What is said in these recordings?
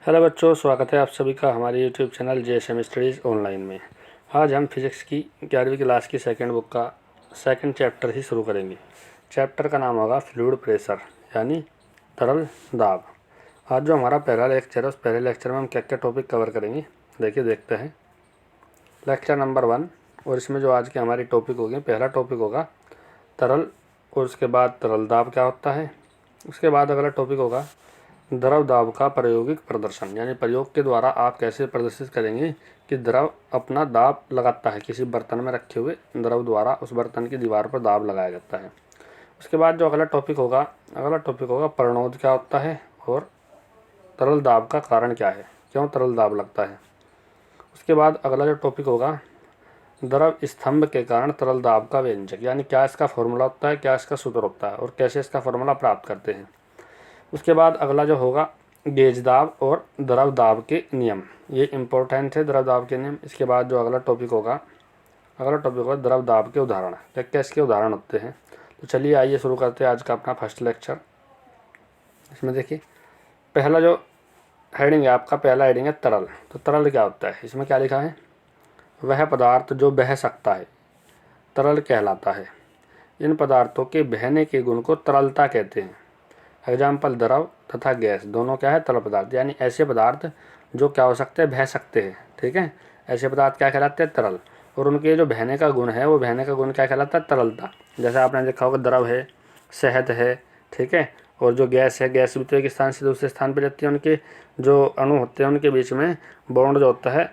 Hello बच्चों, स्वागत है आप सभी का हमारे YouTube channel JSM studies online में। आज हम फिज़िक्स की 11वीं क्लास की सेकंड बुक का सेकंड चैप्टर ही शुरू करेंगे। चैप्टर का नाम होगा फ्लूइड प्रेशर यानी तरल दाब। आज जो हमारा पहला लेक्चर है उस पहले लेक्चर में हम क्या क्या टॉपिक कवर करेंगे देखते हैं। लेक्चर नंबर 1 और इसमें जो आज के हमारी टॉपिक होगी, पहला टॉपिक होगा तरल और उसके बाद तरल दाब क्या होता है। उसके बाद अगला टॉपिक होगा द्रव दाब का प्रायोगिक प्रदर्शन, यानी प्रयोग के द्वारा आप कैसे प्रदर्शित करेंगे कि द्रव अपना दाब लगाता है। किसी बर्तन में रखे हुए द्रव द्वारा उस बर्तन की दीवार पर दाब लगाया जाता है। उसके बाद जो अगला टॉपिक होगा प्रणोद क्या होता है और तरल दाब का कारण क्या है, क्यों तरल दाब लगता है। उसके बाद अगला जो टॉपिक होगा द्रव स्तंभ के कारण तरल दाब का व्यंजक, यानी क्या इसका फॉर्मूला होता है, क्या इसका सूत्र होता है और कैसे इसका फॉर्मूला प्राप्त करते हैं। उसके बाद अगला जो होगा गेज दाब और द्रव दाब के नियम, ये इम्पोर्टेंट है द्रव दाब के नियम। इसके बाद जो अगला टॉपिक होगा द्रव दाब के उदाहरण, क्या क्या इसके उदाहरण होते हैं। तो चलिए आइए शुरू करते हैं आज का अपना फर्स्ट लेक्चर। इसमें देखिए पहला जो हेडिंग है, आपका पहला हेडिंग है तरल। तो तरल क्या होता है, इसमें क्या लिखा है, वह पदार्थ जो बह सकता है तरल कहलाता है। इन पदार्थों के बहने के गुण को तरलता कहते हैं। एग्जाम्पल द्रव तथा गैस दोनों क्या है, तरल पदार्थ, यानी ऐसे पदार्थ जो क्या हो सकते हैं, बह सकते हैं। ठीक है, ऐसे पदार्थ क्या कहलाते हैं, तरल। और उनके जो बहने का गुण है, वो बहने का गुण क्या कहलाता है, तरलता। जैसे आपने देखा होगा द्रव है, शहद है, ठीक है, और जो गैस है, गैस भी तो एक स्थान से दूसरे स्थान पर जाती है। उनके जो अणु होते हैं उनके बीच में बॉन्ड जो होता है,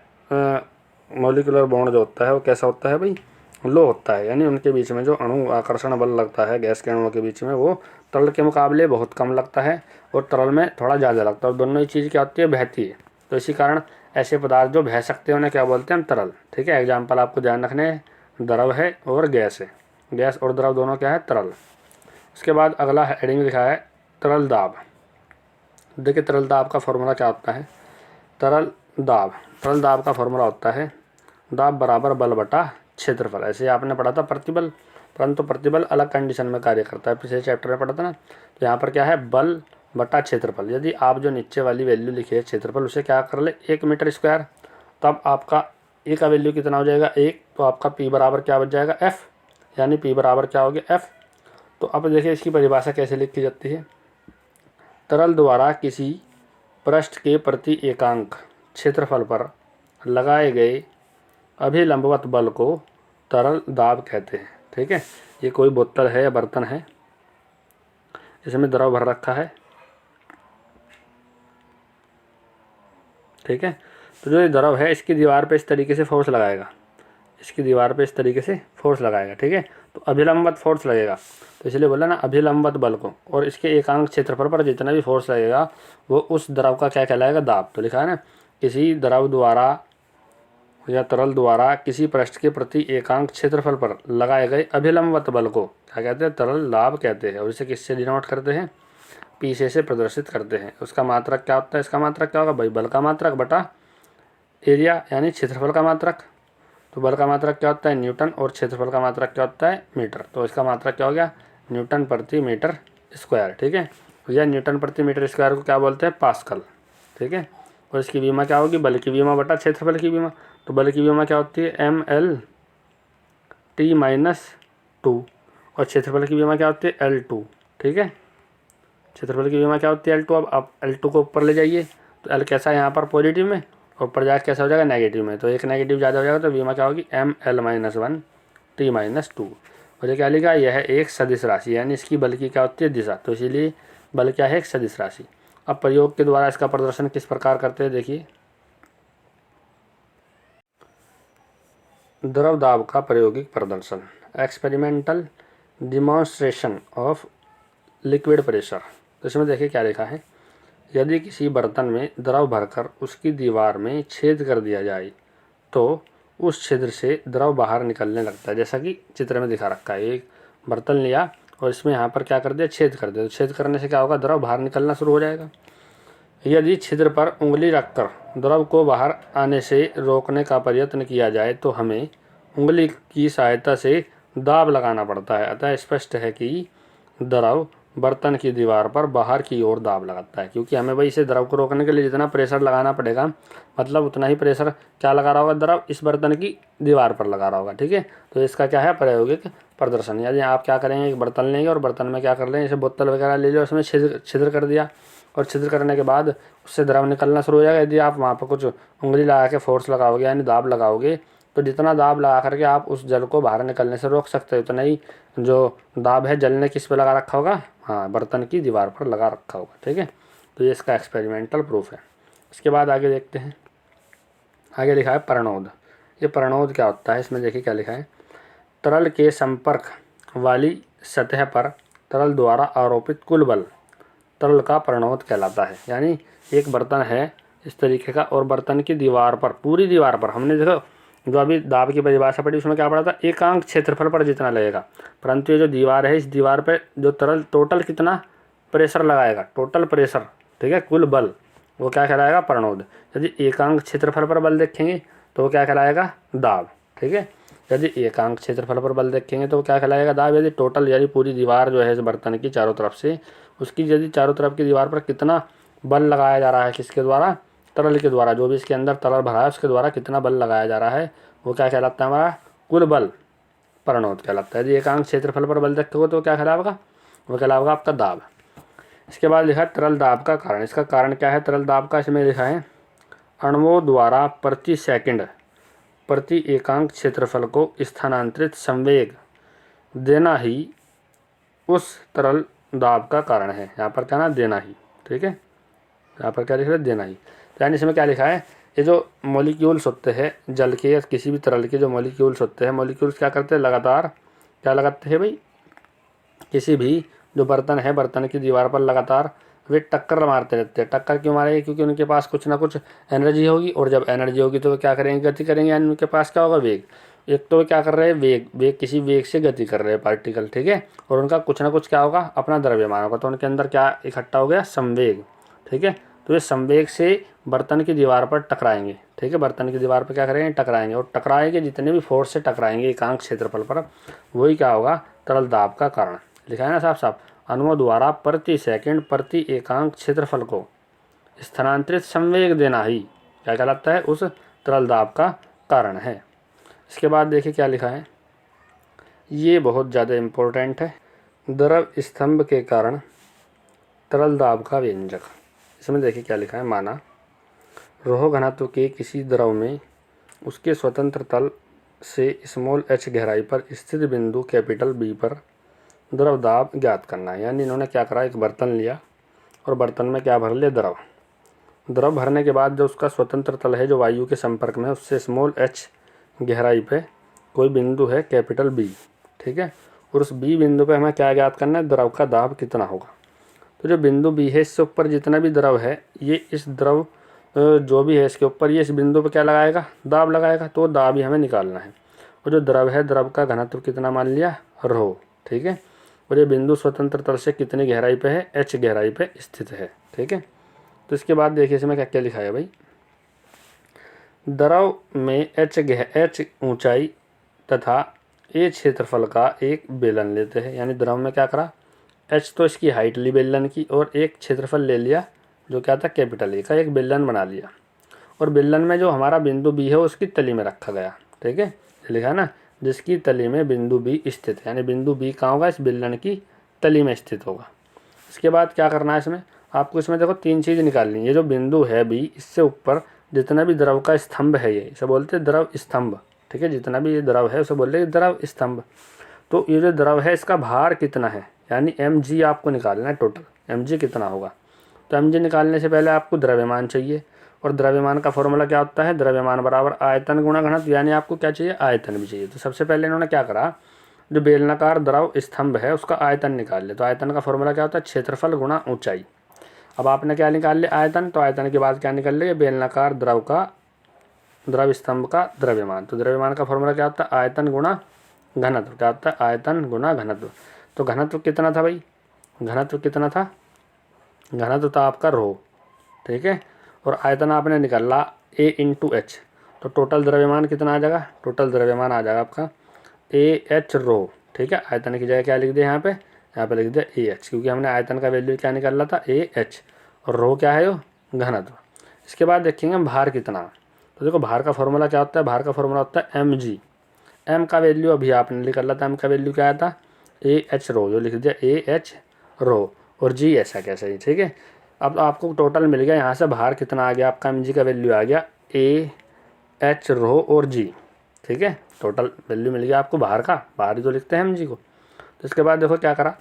मॉलिक्यूलर बॉन्ड जो होता है वो कैसा होता है भाई, लो होता है। यानी उनके बीच में जो अणु आकर्षण बल लगता है गैस के अणुओं के बीच में, वो तरल के मुकाबले बहुत कम लगता है और तरल में थोड़ा ज़्यादा लगता है। और दोनों ही चीज़ क्या होती है, बहती है। तो इसी कारण ऐसे पदार्थ जो बह सकते हैं उन्हें क्या बोलते हैं, हम तरल। ठीक है, एग्जाम्पल आपको ध्यान रखने हैं, द्रव है और गैस है। गैस और द्रव दोनों क्या है, तरल। उसके बाद अगला हेडिंग लिखा है तरल दाब। देखिए तरल दाब का फॉर्मूला क्या होता है। तरल दाब का फॉर्मूला होता है दाब बराबर बल बटा क्षेत्रफल। ऐसे आपने पढ़ा था प्रतिबल, परंतु प्रतिबल अलग कंडीशन में कार्य करता है, पिछले चैप्टर में पढ़ा था ना। तो यहाँ पर क्या है, बल बटा क्षेत्रफल। यदि आप जो नीचे वाली वैल्यू लिखी है क्षेत्रफल, उसे क्या कर ले 1 मीटर स्क्वायर, तब आपका ए का वैल्यू कितना हो जाएगा 1, तो आपका पी बराबर क्या बच जाएगा एफ, यानी पी बराबर क्या हो गया एफ। तो अब देखिए इसकी परिभाषा कैसे लिखी जाती है। तरल द्वारा किसी पृष्ठ के प्रति एकांक क्षेत्रफल पर लगाए गए अभिलंबवत बल को तरल दाब कहते हैं। ठीक है, ये कोई बोतल है या बर्तन है, इसमें द्रव भर रखा है। ठीक है, तो जो ये द्रव है इसकी दीवार पे इस तरीके से फोर्स लगाएगा, इसकी दीवार पे इस तरीके से फोर्स लगाएगा। ठीक है, तो अभिलंबवत फोर्स लगेगा, तो इसलिए बोला ना अभिलंबवत बल को, और इसके एकांक क्षेत्रफल पर जितना भी फोर्स लगेगा वो उस द्रव का क्या कहलाएगा, दाब। तो लिखा है ना, किसी द्रव द्वारा या तरल द्वारा किसी पृष्ठ के प्रति एकांक क्षेत्रफल पर लगाए गए अभिलंबवत बल को क्या कहते हैं, तरल दाब कहते हैं। और इसे किससे डिनोट करते हैं, पी से प्रदर्शित करते हैं। उसका मात्रक क्या होता है, इसका मात्रक क्या होगा भाई, बल का मात्रक बटा एरिया यानी क्षेत्रफल का मात्रक। तो बल का मात्रक क्या होता है, न्यूटन, और क्षेत्रफल का मात्रक क्या होता है, मीटर। तो इसका मात्रक क्या हो गया, न्यूटन प्रति मीटर स्क्वायर। ठीक है, या न्यूटन प्रति मीटर स्क्वायर को क्या बोलते हैं, पास्कल। ठीक है, और इसकी विमा क्या होगी, बल की विमा बटा क्षेत्रफल की विमा। तो बल की विमा क्या होती है, ML_T-2, और क्षेत्रफल की विमा क्या होती है, L2। ठीक है, क्षेत्रफल की विमा क्या होती है, L2। अब आप L2 को ऊपर ले जाइए तो L कैसा है यहाँ पर पॉजिटिव में, और ऊपर जाकर कैसा हो जाएगा, नेगेटिव में। तो एक नेगेटिव ज़्यादा हो जाएगा, तो विमा क्या होगी, ML-1T-2। और ये क्या लिखा, यह एक सदिश राशि, यानी इसकी बल की क्या होती है, दिशा। तो इसीलिए बल क्या है, एक सदिश राशि। अब प्रयोग के द्वारा इसका प्रदर्शन किस प्रकार करते हैं, देखिए द्रव दाब का प्रायोगिक प्रदर्शन, experimental demonstration of liquid pressure. तो इसमें देखिए क्या लिखा है, यदि किसी बर्तन में द्रव भरकर उसकी दीवार में छेद कर दिया जाए तो उस छिद्र से द्रव बाहर निकलने लगता है। जैसा कि चित्र में दिखा रखा है, एक बर्तन लिया और इसमें यहाँ पर क्या कर दिया, छेद कर दिया। तो छेद करने से क्या होगा, द्रव बाहर निकलना शुरू हो जाएगा। यदि छिद्र पर उंगली रखकर द्रव को बाहर आने से रोकने का प्रयत्न किया जाए तो हमें उंगली की सहायता से दाब लगाना पड़ता है। अतः स्पष्ट है कि द्रव बर्तन की दीवार पर बाहर की ओर दाब लगाता है, क्योंकि हमें भाई इसे द्रव को रोकने के लिए जितना प्रेशर लगाना पड़ेगा मतलब उतना ही प्रेशर क्या लगा रहा होगा, द्रव इस बर्तन की दीवार पर लगा रहा होगा। ठीक है, तो इसका क्या है प्रायोगिक प्रदर्शन। यदि आप क्या करेंगे, एक बर्तन लेंगे और बर्तन में क्या कर लेंगे, जैसे बोतल वगैरह ले लिया, उसमें छिद्र कर दिया और छिद्र करने के बाद उससे द्रव निकलना शुरू हो जाएगा। यदि आप वहाँ पर कुछ उंगली लगा के फोर्स लगाओगे यानी दाब लगाओगे, तो जितना दाब लगा करके आप उस जल को बाहर निकलने से रोक सकते हो, उतना ही जो दाब है जल ने किस पे लगा रखा होगा, हाँ बर्तन की दीवार पर लगा रखा होगा। ठीक है, तो ये इसका एक्सपेरिमेंटल प्रूफ है। इसके बाद आगे देखते हैं, आगे लिखा है प्रणोद। ये प्रणोद क्या होता है, इसमें देखिए क्या लिखा है, तरल के संपर्क वाली सतह पर तरल द्वारा आरोपित कुल बल तरल का प्रणोद कहलाता है। यानी एक बर्तन है इस तरीके का और बर्तन की दीवार पर, पूरी दीवार पर, हमने देखो जो अभी दाब की परिभाषा पढ़ी उसमें क्या पढ़ा था, एकांक क्षेत्रफल पर जितना लगेगा, परंतु ये जो दीवार है इस दीवार पे जो तरल टोटल कितना प्रेशर लगाएगा, टोटल प्रेशर, ठीक है, कुल बल, वो क्या कहलाएगा प्रणोद। यदि एकांक क्षेत्रफल पर बल देखेंगे तो वो क्या कहलाएगा दाब। ठीक है, यदि एकांक क्षेत्रफल पर बल देखेंगे तो वो क्या कहलाएगा दाब। यदि टोटल यानी पूरी दीवार जो है इस बर्तन की चारों तरफ से, उसकी यदि चारों तरफ की दीवार पर कितना बल लगाया जा रहा है, किसके द्वारा, तरल के द्वारा, जो भी इसके अंदर तरल भरा है उसके द्वारा कितना बल लगाया जा रहा है, वो क्या कहलाता है हमारा कुल बल प्रणोद कहलाता है। यदि एकांक क्षेत्रफल पर बल देखोगे तो क्या कहलाएगा, वो कहलाएगा आपका दाब। इसके बाद लिखा है तरल दाब का कारण। इसका कारण क्या है तरल दाब का, इसमें लिखा है अणुओं द्वारा प्रति सेकंड प्रति एकांक क्षेत्रफल को स्थानांतरित संवेग देना ही उस तरल दाब का कारण है। यहाँ पर क्या ना देना ही, ठीक है, यहाँ पर क्या लिखा है देना ही। तो यानी इसमें क्या लिखा है, ये जो मॉलिक्यूल्स होते हैं जल के या किसी भी तरल के जो मॉलिक्यूल्स होते हैं, मॉलिक्यूल्स क्या करते हैं लगातार क्या लगाते हैं भाई, किसी भी जो बर्तन है बर्तन की दीवार पर लगातार वे टक्कर मारते रहते हैं। टक्कर क्यों मारेंगे, क्योंकि उनके पास कुछ ना कुछ एनर्जी होगी और जब एनर्जी होगी तो वे क्या करेंगे, गति करेंगे, यानी उनके पास क्या होगा वेग। एक तो वे क्या कर रहे हैं वेग, वेग किसी वेग से गति कर रहे हैं पार्टिकल, ठीक है, और उनका कुछ ना कुछ क्या होगा अपना द्रव्यमान होगा, तो उनके अंदर क्या इकट्ठा हो गया संवेग। ठीक है, तो ये संवेग से बर्तन की दीवार पर टकराएंगे। ठीक है, बर्तन की दीवार पर क्या करेंगे टकराएंगे, और टकराएंगे जितने भी फोर्स से टकराएंगे एकांक क्षेत्रफल पर, वही क्या होगा तरल दाब का कारण। लिखा है ना साफ साफ, अणुओं द्वारा प्रति सेकंड प्रति एकांक क्षेत्रफल को स्थानांतरित संवेग देना ही क्या कहलाता है उस तरल दाब का कारण है। इसके बाद देखिए क्या लिखा है, ये बहुत ज़्यादा इम्पोर्टेंट है, द्रव स्तंभ के कारण तरल दाब का व्यंजक। इसमें देखिए क्या लिखा है, माना रोह घनत्व के किसी द्रव में उसके स्वतंत्र तल से स्मॉल h गहराई पर स्थित बिंदु कैपिटल B पर द्रव दाब ज्ञात करना है। यानी इन्होंने क्या करा, एक बर्तन लिया और बर्तन में क्या भर लिया द्रव, द्रव भरने के बाद जो उसका स्वतंत्र तल है जो वायु के संपर्क में, उससे स्मॉल h गहराई पे कोई बिंदु है कैपिटल B, ठीक है, और उस B बिंदु पे हमें क्या ज्ञात करना है, द्रव का दाब कितना होगा। तो जो बिंदु B है इससे ऊपर जितना भी द्रव है, ये इस द्रव जो भी है इसके ऊपर ये इस बिंदु पे क्या लगाएगा दाब लगाएगा, तो दाब ही हमें निकालना है। और जो द्रव है द्रव का घनत्व कितना मान लिया रो, ठीक है, और ये बिंदु स्वतंत्र तल से कितनी गहराई पे है, h गहराई पे स्थित है। ठीक है, तो इसके बाद देखिए इसमें क्या क्या लिखा है भाई, द्रव में h ऊंचाई तथा a क्षेत्रफल का एक बेलन लेते हैं। यानी द्रव में क्या करा, h तो इसकी हाइट ली बेलन की और एक क्षेत्रफल ले लिया जो क्या था कैपिटल A का, एक बेलन बना लिया, और बेलन में जो हमारा बिंदु B है उसकी तली में रखा गया। ठीक है, लिखा है ना, जिसकी तली में बिंदु B स्थित है, यानी बिंदु B कहाँ होगा, इस बेलन की तली में स्थित होगा। इसके बाद क्या करना है, इसमें आपको इसमें देखो तीन चीज़ निकालनी है। ये जो बिंदु है B, इससे ऊपर जितना भी द्रव का स्तंभ है, ये इसे बोलते हैं द्रव स्तंभ। ठीक है, जितना भी ये द्रव है उसे बोलते हैं द्रव स्तंभ। तो ये जो द्रव है इसका भार कितना है, यानी mg आपको निकालना है, टोटल mg कितना होगा। तो mg निकालने से पहले आपको द्रव्यमान चाहिए, और द्रव्यमान का फॉर्मूला क्या होता है, द्रव्यमान बराबर आयतन गुणा घनत्व, यानी आपको क्या चाहिए आयतन भी चाहिए। तो सबसे पहले इन्होंने क्या करा, जो बेलनाकार द्रव स्तंभ है उसका आयतन निकाल ले। तो आयतन का फॉर्मूला क्या होता है, क्षेत्रफल गुणा ऊंचाई। अब आपने क्या निकाल लिया आयतन, तो आयतन के बाद क्या निकाल लिया बेलनाकार द्रव स्तंभ का द्रव्यमान। तो द्रव्यमान का फॉर्मूला क्या होता है, आयतन गुणा घनत्व, क्या होता है आयतन गुणा घनत्व। तो घनत्व कितना था भाई, घनत्व कितना था, घनत्व था आपका रो, ठीक है, और आयतन आपने निकाला A इंटू एच। तो टोटल द्रव्यमान कितना आ जाएगा, टोटल द्रव्यमान आ जाएगा आपका AH रो। ठीक है, आयतन की जगह क्या लिख दिया यहाँ पे यहाँ पे लिख दिया ए एच, क्योंकि हमने आयतन का वैल्यू क्या निकाला था ए एच, और रो क्या है वो घनत्व। इसके बाद देखेंगे हम भार कितना। तो देखो भार का फॉर्मूला क्या होता है, भार का फॉर्मूला होता है एम जी। एम का वैल्यू अभी आपने निकाला था, एम का वैल्यू क्या आया था ए एच रो, जो लिख दिया ए एच रो, और जी ऐसा कैसे ही, ठीक है। अब आपको टोटल मिल गया, यहाँ से भार कितना आ गया आपका, एम जी का वैल्यू आ गया ए एच रो और जी, ठीक है। टोटल वैल्यू मिल गया आपको भार का, भार जो लिखते हैं एम जी को। तो इसके बाद देखो क्या करा,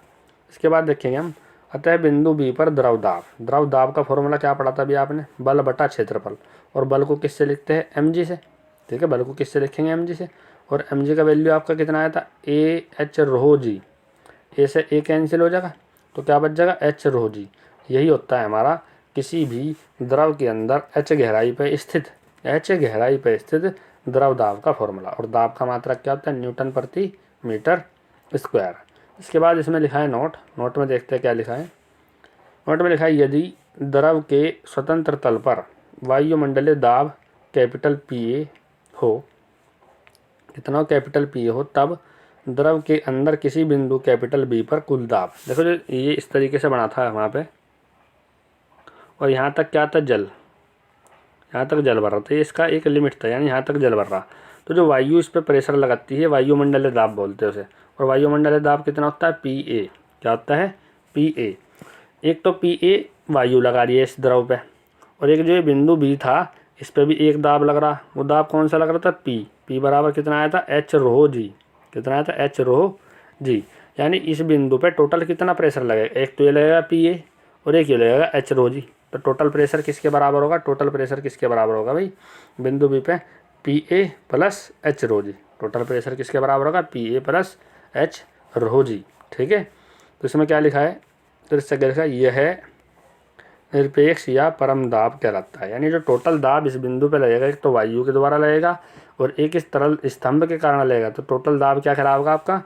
इसके बाद देखेंगे हम, अतः बिंदु बी पर द्रव दाब। द्रव दाब का फॉर्मूला क्या पढ़ा था अभी आपने, बल बटा क्षेत्रफल, और बल को किससे लिखते हैं एम जी से, ठीक है। बल को किससे लिखेंगे एम जी से, और एम जी का वैल्यू आपका कितना आया था ए एच रो जी। ए से ए कैंसिल हो जाएगा, तो क्या बच जाएगा एच रो जी। यही होता है हमारा किसी भी द्रव के अंदर एच गहराई पर स्थित, एच गहराई पर स्थित द्रव दाब का फॉर्मूला। और दाब का मात्रक क्या होता है न्यूटन प्रति मीटर स्क्वायर। इसके बाद इसमें लिखा है नोट, नोट में देखते हैं क्या लिखा है। नोट में लिखा है यदि द्रव के स्वतंत्र तल पर वायुमंडलीय दाब कैपिटल पी ए हो, कितना कैपिटल पी ए हो, तब द्रव के अंदर किसी बिंदु कैपिटल बी पर कुल दाब। देखो जो ये इस तरीके से बना था वहाँ पे, और यहाँ तक क्या था जल, यहाँ तक जल भर रहा था, इसका एक लिमिट था, यानी यहाँ तक जल भर रहा। तो जो वायु इस पर प्रेशर लगाती है वायुमंडलीय दाब बोलते हैं उसे, और वायुमंडलीय दाब कितना होता है पी ए, क्या होता है पी ए। एक तो पी ए वायु लगा रही है इस द्रव पे, और एक जो ये बिंदु बी था इस पे भी एक दाब लग रहा। वो दाब कौन सा लग रहा था पी, पी बराबर कितना आया था एच रो जी, कितना आया था एच रो जी। यानी इस बिंदु पे टोटल कितना प्रेशर लगेगा, एक तो ये लगेगा पी ए और एक ये लगेगा एच रो जी। तो टोटल प्रेशर किसके बराबर होगा, टोटल प्रेशर किसके बराबर होगा भाई, बिंदु बी पे P A plus H rho G. Total pressure किसके बराबर होगा P A plus H rho G, ठीक है। तो इसमें क्या लिखा है, तो इससे क्या लिखा है यह है निरपेक्ष या परम दाब कहलाता है। यानी जो टोटल दाब इस बिंदु पे लगेगा, एक तो वायु के द्वारा लगेगा और एक इस तरल स्तंभ के कारण लगेगा, तो टोटल दाब क्या कहलाएगा आपका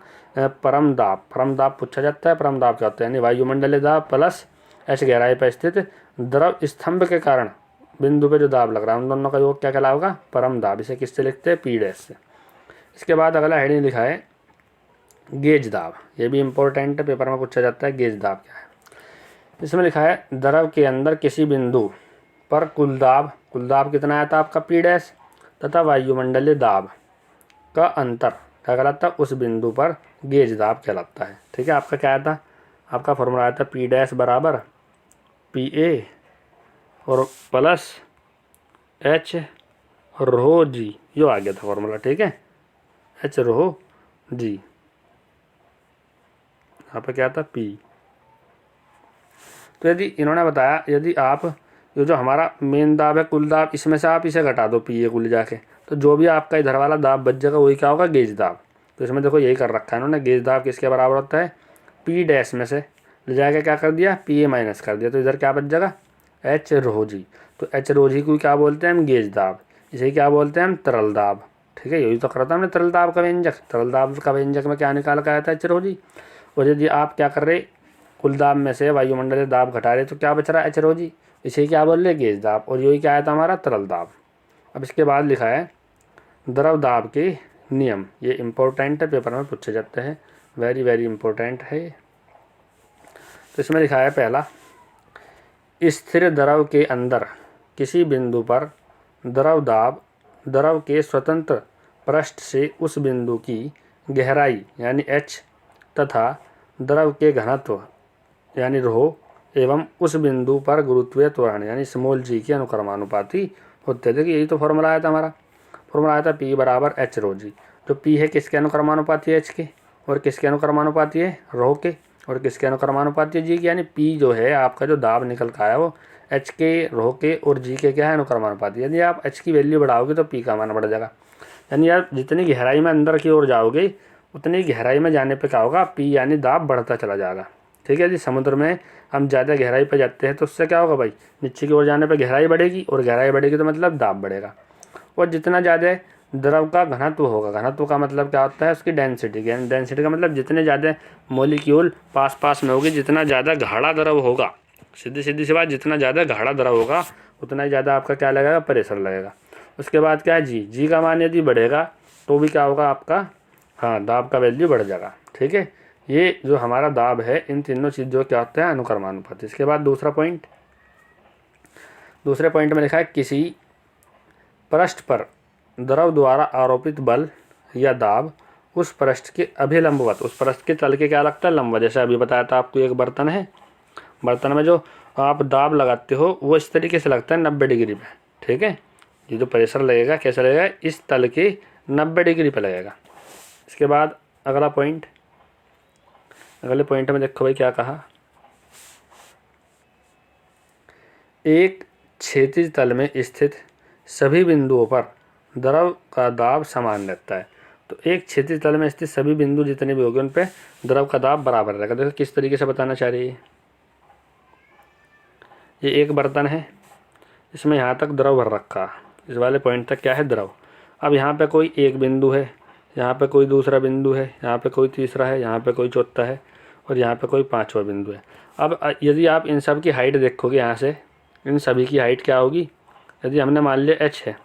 परम दाब। परम दाब पूछा जाता है, परम दाब क्या होता है, यानी वायुमंडलीय दाब प्लस एच गहराई पर स्थित द्रव स्तंभ के कारण बिंदु पे जो दाब लग रहा है उन दोनों का योग क्या कहलाएगा परम दाब। इसे किससे लिखते हैं पी डैश से। इसके बाद अगला हेडिंग लिखा है गेज दाब। ये भी इंपॉर्टेंट है, पेपर में पूछा जाता है गेज दाब क्या है। इसमें लिखा है द्रव के अंदर किसी बिंदु पर कुल दाब कितना आया था आपका पी डैश, तथा वायुमंडलीय दाब का अंतर क्या कहलाता है उस बिंदु पर गेज दाब कहलाता है, ठीक है। आपका क्या आया था, आपका फॉर्मूला आया था पी डैश बराबर पी ए और प्लस एच रो जी, यो आ गया था फॉर्मूला, ठीक है, एच रो जी। यहाँ पर क्या था पी। तो यदि इन्होंने बताया यदि आप ये जो हमारा मेन दाब है कुल दाब, इसमें से आप इसे घटा दो पी ए को ले जाके, तो जो भी आपका इधर वाला दाब बच जाएगा वही क्या होगा गेज दाब। तो इसमें देखो यही कर रखा है इन्होंने, गेज दाब किसके बराबर होता है पी डैश में से ले जाके क्या कर दिया पी ए माइनस कर दिया, तो इधर क्या बच जाएगा एच रो जी। तो एच रो जी को क्या बोलते हैं हम गेज दाब, इसे क्या बोलते हैं हम तरल दाब, ठीक है। यही तो करा था हमने तरल दाब का व्यंजक, तरल दाब का व्यंजक में क्या निकाल कर आया था एच रो जी। और यदि आप क्या कर रहे कुल दाब में से वायुमंडलीय दाब घटा रहे तो क्या बच रहा है एच रो जी, इसे क्या बोल रहे गेज दाब, और यही क्या आया था हमारा तरल दाब। अब इसके बाद लिखा है द्रव दाब के नियम। ये इम्पोर्टेंट है, पेपर में पूछे जाते हैं, वेरी वेरी इंपॉर्टेंट है। तो इसमें लिखा है पहला, स्थिर द्रव के अंदर किसी बिंदु पर द्रव दाब द्रव के स्वतंत्र पृष्ठ से उस बिंदु की गहराई यानी एच तथा द्रव के घनत्व यानी रो एवं उस बिंदु पर गुरुत्वीय त्वरण यानी स्मॉल जी के अनुक्रमानुपाती होते। देखिए यही तो फॉर्मूला आया था हमारा, फॉर्मूला आया था पी बराबर एच रो जी। तो पी है किसके अनुक्रमानुपाती है एच के, और किसके अनुक्रमानुपाती है रो के, और किसके अनुक्रमानुपाती है जी के। यानी पी जो है आपका जो दाब निकल का है वो एच के रो के और जी के क्या है अनुक्रमानुपाती। यदि आप एच की वैल्यू बढ़ाओगे तो पी का मान बढ़ जाएगा। यानी आप जितनी गहराई में अंदर की ओर जाओगे उतनी गहराई में जाने पे क्या होगा पी यानी दाब बढ़ता चला जाएगा, ठीक है। यदि समुद्र में हम ज़्यादा गहराई पर जाते हैं तो उससे क्या होगा भाई नीचे की ओर जाने पे गहराई बढ़ेगी, और गहराई बढ़ेगी तो मतलब दाब बढ़ेगा। और जितना ज़्यादा द्रव का घनत्व होगा, घनत्व का मतलब क्या होता है उसकी डेंसिटी, डेंसिटी का मतलब जितने ज़्यादा मॉलिक्यूल पास पास में होगी, जितना ज़्यादा गाढ़ा द्रव होगा, सीधी सी बात, जितना ज़्यादा गाढ़ा द्रव होगा उतना ही ज़्यादा आपका क्या लगेगा प्रेशर लगेगा। उसके बाद क्या है जी का मान यदि बढ़ेगा तो भी क्या होगा आपका हाँ दाब का वैल्यू बढ़ जाएगा, ठीक है। ये जो हमारा दाब है, इन तीनों चीज़ों क्या होते हैं, अनुक्रमानुपाती। इसके बाद दूसरे पॉइंट में लिखा है किसी पृष्ठ पर द्रव द्वारा आरोपित बल या दाब उस पृष्ठ के अभिलंबवत, उस पृष्ठ के तल के क्या लगता है, लंबवत। जैसे अभी बताया था आपको, एक बर्तन है, बर्तन में जो आप दाब लगाते हो वो इस तरीके से लगता है 90 डिग्री पे, ठीक है। ये जो प्रेशर लगेगा कैसे लगेगा, इस तल के 90 डिग्री पे लगेगा। इसके बाद अगले पॉइंट में देखो भाई क्या कहा, एक क्षैतिज तल में स्थित सभी बिंदुओं पर द्रव का दाब समान रहता है। तो एक क्षैतिज तल में स्थित सभी बिंदु जितने भी होंगे उन पे द्रव का दाब बराबर रहेगा। देखो किस तरीके से बताना चाह रही है। ये एक बर्तन है, इसमें यहाँ तक द्रव भर रखा, इस वाले पॉइंट तक क्या है, द्रव। अब यहाँ पे कोई एक बिंदु है, यहाँ पे कोई दूसरा बिंदु है, यहाँ पे कोई तीसरा है, यहाँ पे कोई चौथा है और यहाँ पे कोई पांचवा बिंदु है। अब यदि आप इन सब की हाइट देखोगे, यहाँ से इन सभी की हाइट क्या होगी, यदि हमने मान लिया h है,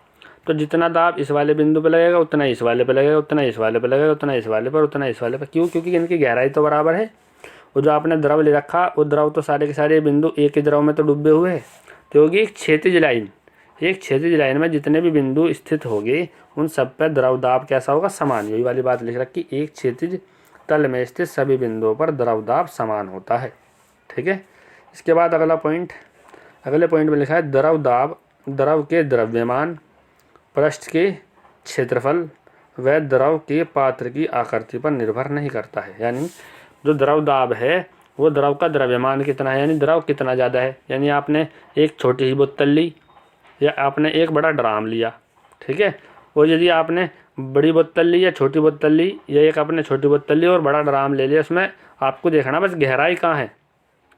तो जितना दाब इस वाले बिंदु पे लगेगा उतना इस वाले पे लगेगा, उतना इस वाले पे लगेगा, उतना इस वाले पर, उतना इस वाले पर। क्यों? क्योंकि इनकी गहराई तो बराबर है। वो जो आपने द्रव ले रखा, वो द्रव तो सारे के सारे बिंदु एक ही द्रव में तो डूबे हुए हैं। तो होगी एक क्षैतिज लाइन, एक क्षैतिज लाइन में जितने भी बिंदु स्थित होंगे उन सब पर द्रव दाब कैसा होगा, समान। यही वाली बात लिख रखी, एक क्षैतिज तल में स्थित सभी बिंदुओं पर द्रव दाब समान होता है, ठीक है। इसके बाद अगले पॉइंट में लिखा है द्रव दाब द्रव के द्रव्यमान, पृष्ठ के क्षेत्रफल व द्रव के पात्र की आकृति पर निर्भर नहीं करता है। यानी जो द्रव दाब है वो द्रव का द्रव्यमान कितना है, यानी द्रव कितना ज़्यादा है। यानी आपने एक छोटी सी बोतल ली या आपने एक बड़ा ड्राम लिया, ठीक है। और यदि आपने बड़ी बोतल ली या छोटी बोतल ली, या एक आपने छोटी बोतल ली और बड़ा ड्राम ले लिया, उसमें आपको देखना बस गहराई कहाँ है,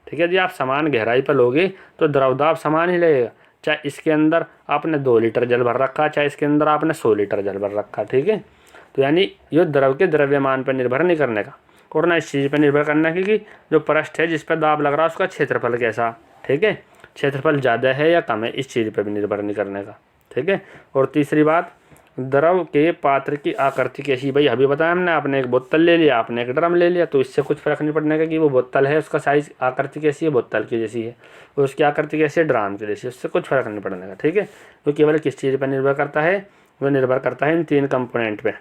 ठीक है। यदि आप समान गहराई पर लोगे तो द्रव दाब समान ही लगेगा। चाहे इसके अंदर आपने 2 लीटर जल भर रखा, चाहे इसके अंदर आपने 100 लीटर जल भर रखा, ठीक है। तो यानी ये द्रव के द्रव्यमान पर निर्भर नहीं करने का और ना इस चीज़ पर निर्भर करना कि जो पृष्ठ है जिस पर दाब लग रहा है उसका क्षेत्रफल कैसा, ठीक है। क्षेत्रफल ज़्यादा है या कम है, इस चीज़ पर भी निर्भर नहीं करने का, ठीक है। और तीसरी बात, द्रव के पात्र की आकृति कैसी, भाई अभी बताया हमने, आपने एक बोतल ले लिया, आपने एक ड्रम ले लिया, तो इससे कुछ फर्क नहीं पड़ने का कि वो बोतल है उसका साइज आकृति कैसी है, बोतल की जैसी है, और उसकी आकृति कैसी है, ड्राम की जैसी है, उससे कुछ फर्क नहीं पड़ने का, ठीक है। तो केवल किस चीज़ पर निर्भर करता है, वो निर्भर करता है इन 3 कंपोनेंट पे।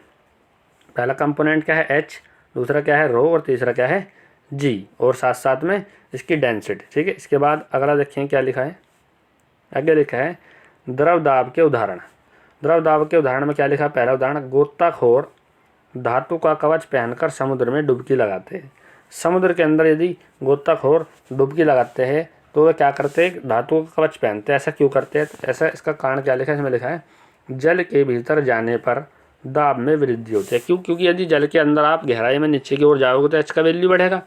पहला कंपोनेंट क्या है, h, दूसरा क्या है, रो, और तीसरा क्या है, g, और साथ साथ में इसकी डेंसिटी, ठीक है। इसके बाद अगला देखें क्या लिखा है, आगे लिखा है द्रव दाब के उदाहरण। द्रव दाब के उदाहरण में क्या लिखा, पहला उदाहरण, गोताखोर धातु का कवच पहनकर समुद्र में डुबकी लगाते हैं। समुद्र के अंदर यदि गोताखोर डुबकी लगाते हैं तो वे क्या करते हैं, धातु का कवच पहनते हैं। ऐसा क्यों करते हैं, ऐसा इसका कारण क्या लिखा है, इसमें लिखा है जल के भीतर जाने पर दाब में वृद्धि होती है। क्यों? क्योंकि यदि जल के अंदर आप गहराई में नीचे की ओर जाओगे तो h का वैल्यू बढ़ेगा,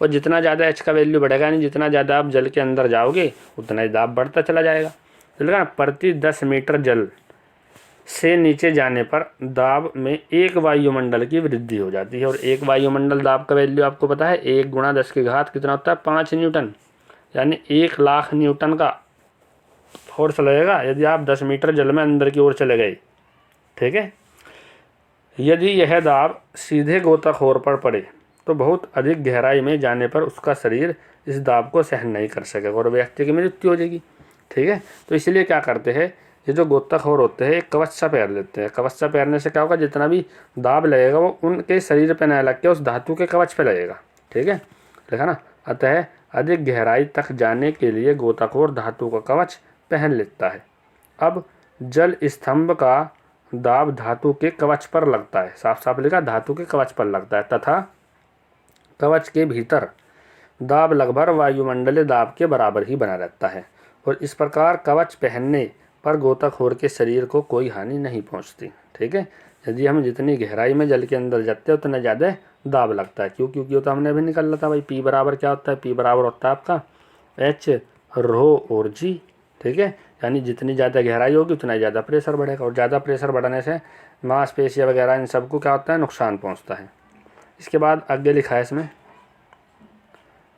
और जितना ज़्यादा h का वैल्यू बढ़ेगा, यानी जितना ज़्यादा आप जल के अंदर जाओगे उतना ही दाब बढ़ता चला जाएगा। चलेगा, प्रति 10 मीटर जल से नीचे जाने पर दाब में 1 वायुमंडल की वृद्धि हो जाती है। और 1 वायुमंडल दाब का वैल्यू आपको पता है, 1 × 10 की घात कितना होता है, 5 न्यूटन, यानी 1 लाख न्यूटन का फोर्स लगेगा यदि आप 10 मीटर जल में अंदर की ओर चले गए, ठीक है। यदि यह दाब सीधे गोताखोर पर पड़े तो बहुत अधिक गहराई में जाने पर उसका शरीर इस दाब को सहन नहीं कर सकेगा और व्यक्ति की मृत्यु हो जाएगी, ठीक है। तो इसलिए क्या करते हैं, ये जो गोताखोर होते हैं एक कवच सा पहन लेते हैं। कवच सा पहनने से क्या होगा, जितना भी दाब लगेगा वो उनके शरीर पे न लग के उस धातु के कवच पे लगेगा, ठीक है, देखा ना। अतः अधिक गहराई तक जाने के लिए गोताखोर धातु का कवच पहन लेता है। अब जल स्तंभ का दाब धातु के कवच पर लगता है, साफ साफ लिखा, धातु के कवच पर लगता है, तथा कवच के भीतर दाब लगभग वायुमंडलीय दाब के बराबर ही बना रहता है। और इस प्रकार कवच पहनने पर गोताखोर के शरीर को कोई हानि नहीं पहुंचती, ठीक है। यदि हम जितनी गहराई में जल के अंदर जाते हैं उतना ज़्यादा दाब लगता है। क्यों? क्योंकि वो तो हमने अभी निकाला था भाई, P बराबर क्या होता है, P बराबर होता है आपका H, रो और G, ठीक है। यानी जितनी ज़्यादा गहराई होगी उतना ज़्यादा प्रेशर बढ़ेगा, और ज़्यादा प्रेशर बढ़ने से मांसपेशियाँ वगैरह इन सबको क्या होता है, नुकसान पहुँचता है। इसके बाद आगे लिखा है इसमें,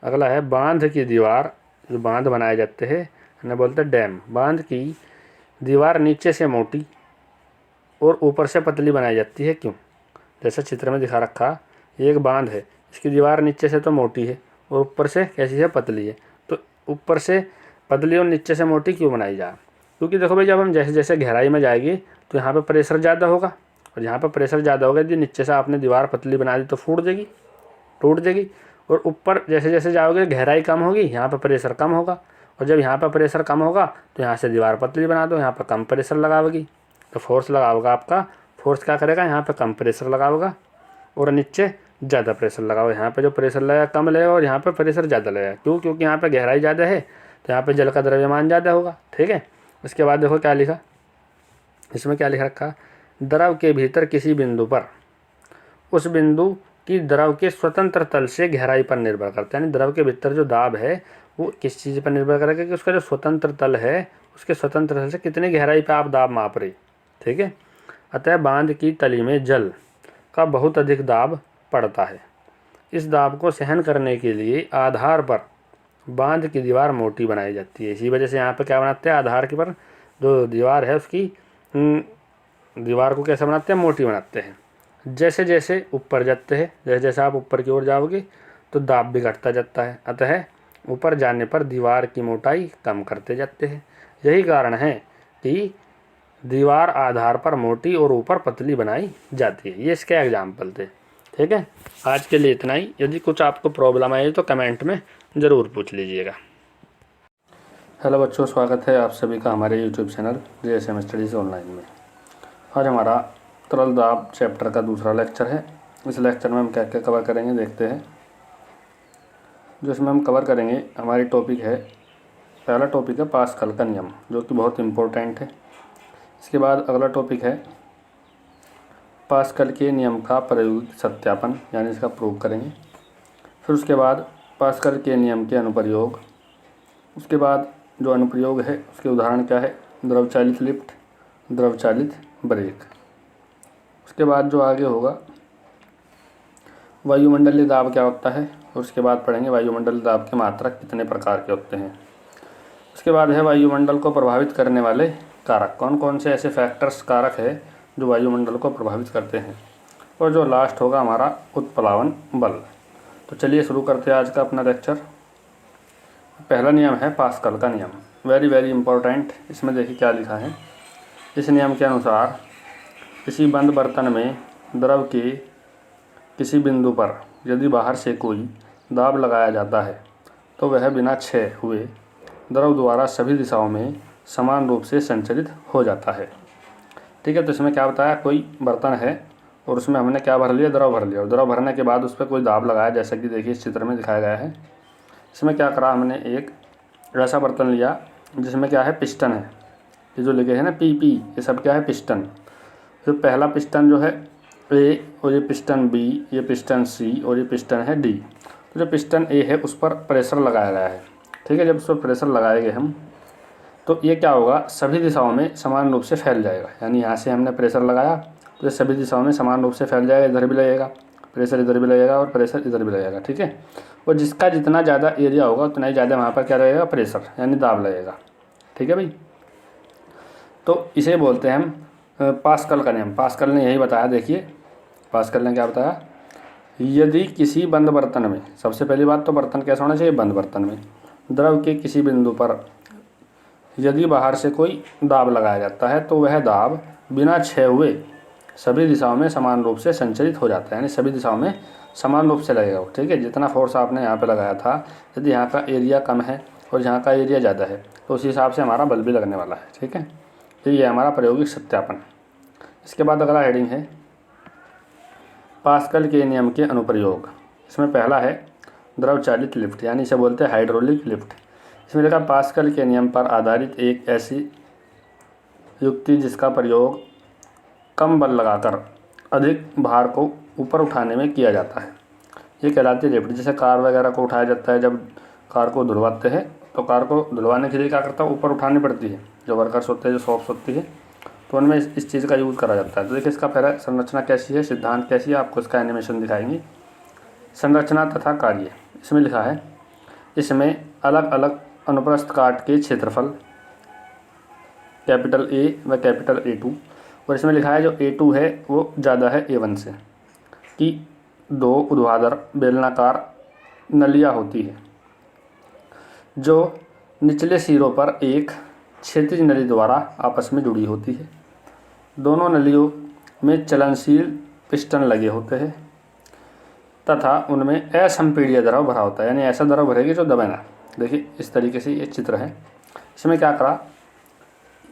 अगला है बांध की दीवार, जो बांध बनाए जाते हैं ना, बोलते हैं डैम। बांध की दीवार नीचे से मोटी और ऊपर से पतली बनाई जाती है। क्यों? जैसा चित्र में दिखा रखा, ये एक बांध है, इसकी दीवार नीचे से तो मोटी है और ऊपर से कैसी है, पतली है। तो ऊपर से पतली और नीचे से मोटी क्यों बनाई जाए? क्योंकि देखो भाई, जब हम जैसे जैसे गहराई में जाएगी तो यहाँ पे प्रेशर ज़्यादा होगा, और यहाँ पे प्रेशर ज़्यादा होगा यदि नीचे से आपने दीवार पतली बना दी तो फूट जाएगी, टूट जाएगी। और ऊपर जैसे जैसे जाओगे गहराई कम होगी, यहाँ पर प्रेशर कम होगा, और जब यहाँ पर प्रेशर कम होगा तो यहाँ से दीवार पतली बना दो, यहाँ पर कम प्रेशर लगाओगी तो फोर्स लगाओगा, आपका फोर्स क्या करेगा, यहाँ पर कम प्रेशर लगाओगा और नीचे ज़्यादा प्रेशर लगाओ। यहाँ पे जो प्रेशर लगेगा कम लगेगा और यहाँ पे प्रेशर ज़्यादा लगेगा। क्यों? क्योंकि यहाँ पे गहराई ज़्यादा है तो यहाँ पे जल का द्रव्यमान ज़्यादा होगा। ठीक है, उसके बाद देखो क्या लिखा, इसमें क्या लिख रखा, द्रव के भीतर किसी बिंदु पर उस बिंदु की द्रव के स्वतंत्र तल से गहराई पर निर्भर करता है। यानी द्रव के भीतर जो दाब है वो किस चीज़ पर निर्भर करेगा कि उसका जो स्वतंत्र तल है उसके स्वतंत्र तल से कितनी गहराई पर आप दाब माप रही। ठीक है, अतः बांध की तली में जल का बहुत अधिक दाब पड़ता है। इस दाब को सहन करने के लिए आधार पर बांध की दीवार मोटी बनाई जाती है। इसी वजह से यहाँ पे क्या बनाते हैं, आधार के पर जो दीवार है उसकी दीवार को कैसे बनाते हैं, मोटी बनाते हैं। जैसे जैसे ऊपर जाते हैं, जैसे जैसे आप ऊपर की ओर जाओगे तो दाब भी घटता जाता है, अतः ऊपर जाने पर दीवार की मोटाई कम करते जाते हैं। यही कारण है कि दीवार आधार पर मोटी और ऊपर पतली बनाई जाती है। ये इसके एग्जाम्पल थे। ठीक है, आज के लिए इतना ही। यदि कुछ आपको प्रॉब्लम आई तो कमेंट में ज़रूर पूछ लीजिएगा। हेलो बच्चों, स्वागत है आप सभी का हमारे YouTube channel JSM studies online में। आज हमारा तरल दाब चैप्टर का दूसरा लेक्चर है। इस लेक्चर में हम क्या क्या कवर करेंगे देखते हैं। जो इसमें हम कवर करेंगे, हमारी टॉपिक है, पहला टॉपिक है पास्कल का नियम, जो कि बहुत इम्पोर्टेंट है। इसके बाद अगला टॉपिक है पास्कल के नियम का प्रायोगिक सत्यापन, यानी इसका प्रूव करेंगे। फिर उसके बाद पास्कल के नियम के अनुप्रयोग। उसके बाद जो अनुप्रयोग है उसके उदाहरण क्या है, द्रवचालित लिफ्ट, द्रवचालित ब्रेक। उसके बाद जो आगे होगा वायुमंडलीय दाब क्या होता है, और उसके बाद पढ़ेंगे वायुमंडलीय दाब के मात्रक कितने प्रकार के होते हैं। उसके बाद है वायुमंडल को प्रभावित करने वाले कारक, कौन कौन से ऐसे फैक्टर्स कारक है जो वायुमंडल को प्रभावित करते हैं। और जो लास्ट होगा हमारा उत्प्लावन बल। तो चलिए शुरू करते हैं आज का अपना लेक्चर। पहला नियम है पास्कल का नियम, वेरी वेरी इंपॉर्टेंट। इसमें देखिए क्या लिखा है। इस नियम के अनुसार किसी बंद बर्तन में द्रव के किसी बिंदु पर यदि बाहर से कोई दाब लगाया जाता है तो वह बिना क्षय हुए द्रव द्वारा सभी दिशाओं में समान रूप से संचरित हो जाता है। ठीक है, तो इसमें क्या बताया, कोई बर्तन है और उसमें हमने क्या भर लिया, द्रव भर लिया, और द्रव भरने के बाद उस पर कोई दाब लगाया, जैसा कि देखिए इस चित्र में दिखाया गया है। इसमें क्या करा, हमने एक ऐसा बर्तन लिया जिसमें क्या है, पिस्टन है। ये जो लिखे हैं ना PP, ये सब क्या है, पिस्टन। तो पहला पिस्टन जो है A, और ये पिस्टन B, ये पिस्टन C, और ये पिस्टन है D। तो जो पिस्टन A है उस पर प्रेशर लगाया गया है। ठीक है, जब उस पर प्रेशर लगाएंगे हम तो ये क्या होगा, सभी दिशाओं में समान रूप से फैल जाएगा। यानी यहाँ से हमने प्रेशर लगाया तो ये सभी दिशाओं में समान रूप से फैल जाएगा। इधर भी लगेगा प्रेशर, इधर भी लगेगा और प्रेशर इधर भी लगेगा। ठीक है, और जिसका जितना ज़्यादा एरिया होगा उतना ही ज़्यादा वहाँ पर क्या लगेगा, प्रेशर यानी दाब लगेगा। ठीक है भाई, तो इसे बोलते हैं हम पास्कल का नियम। पास्कल ने यही बताया, देखिए पास्कल ने क्या बताया, यदि किसी बंद बर्तन में, सबसे पहली बात तो बर्तन कैसा होना चाहिए, बंद बर्तन में द्रव के किसी बिंदु पर यदि बाहर से कोई दाब लगाया जाता है तो वह दाब बिना क्षय हुए सभी दिशाओं में समान रूप से संचरित हो जाता है। यानी सभी दिशाओं में समान रूप से लगेगा। ठीक है, जितना फोर्स आपने यहाँ पे लगाया था, यदि यहाँ का एरिया कम है और यहाँ का एरिया ज़्यादा है तो उसी हिसाब से हमारा बल भी लगने वाला है। ठीक है, तो ये हमारा प्रायोगिक सत्यापन। इसके बाद अगला हेडिंग है पास्कल के नियम के अनुप्रयोग। इसमें पहला है द्रवचालित लिफ्ट, यानी इसे बोलते हैं हाइड्रोलिक लिफ्ट। इसमें लिखा पास्कल के नियम पर आधारित एक ऐसी युक्ति जिसका प्रयोग कम बल लगाकर अधिक भार को ऊपर उठाने में किया जाता है, ये कहलाती है लिफ्ट। जैसे कार वगैरह को उठाया जाता है, जब कार को धुलवाते हैं तो कार को धुलवाने के लिए क्या करता है, ऊपर उठानी पड़ती है। जो वर्कर्स होते हैं, जो शॉप्स होती है, तो उनमें इस चीज़ का यूज़ करा जाता है। तो देखिए इसका पहला संरचना कैसी है, सिद्धांत कैसी है, आपको इसका एनिमेशन दिखाएंगे। संरचना तथा कार्य, इसमें लिखा है इसमें अलग अलग अनुप्रस्थ काट के क्षेत्रफल कैपिटल A व कैपिटल A2, और इसमें लिखा है जो A2 है वो ज़्यादा है A1 से, कि दो ऊर्ध्वाधर बेलनाकार नलियाँ होती है जो निचले सिरों पर एक क्षैतिज नली द्वारा आपस में जुड़ी होती है। दोनों नलियों में चलनशील पिस्टन लगे होते हैं तथा उनमें असंपीड्य द्रव भरा होता है, यानी ऐसा द्रव भरेगी जो दबे ना। देखिए इस तरीके से ये चित्र है। इसमें क्या करा,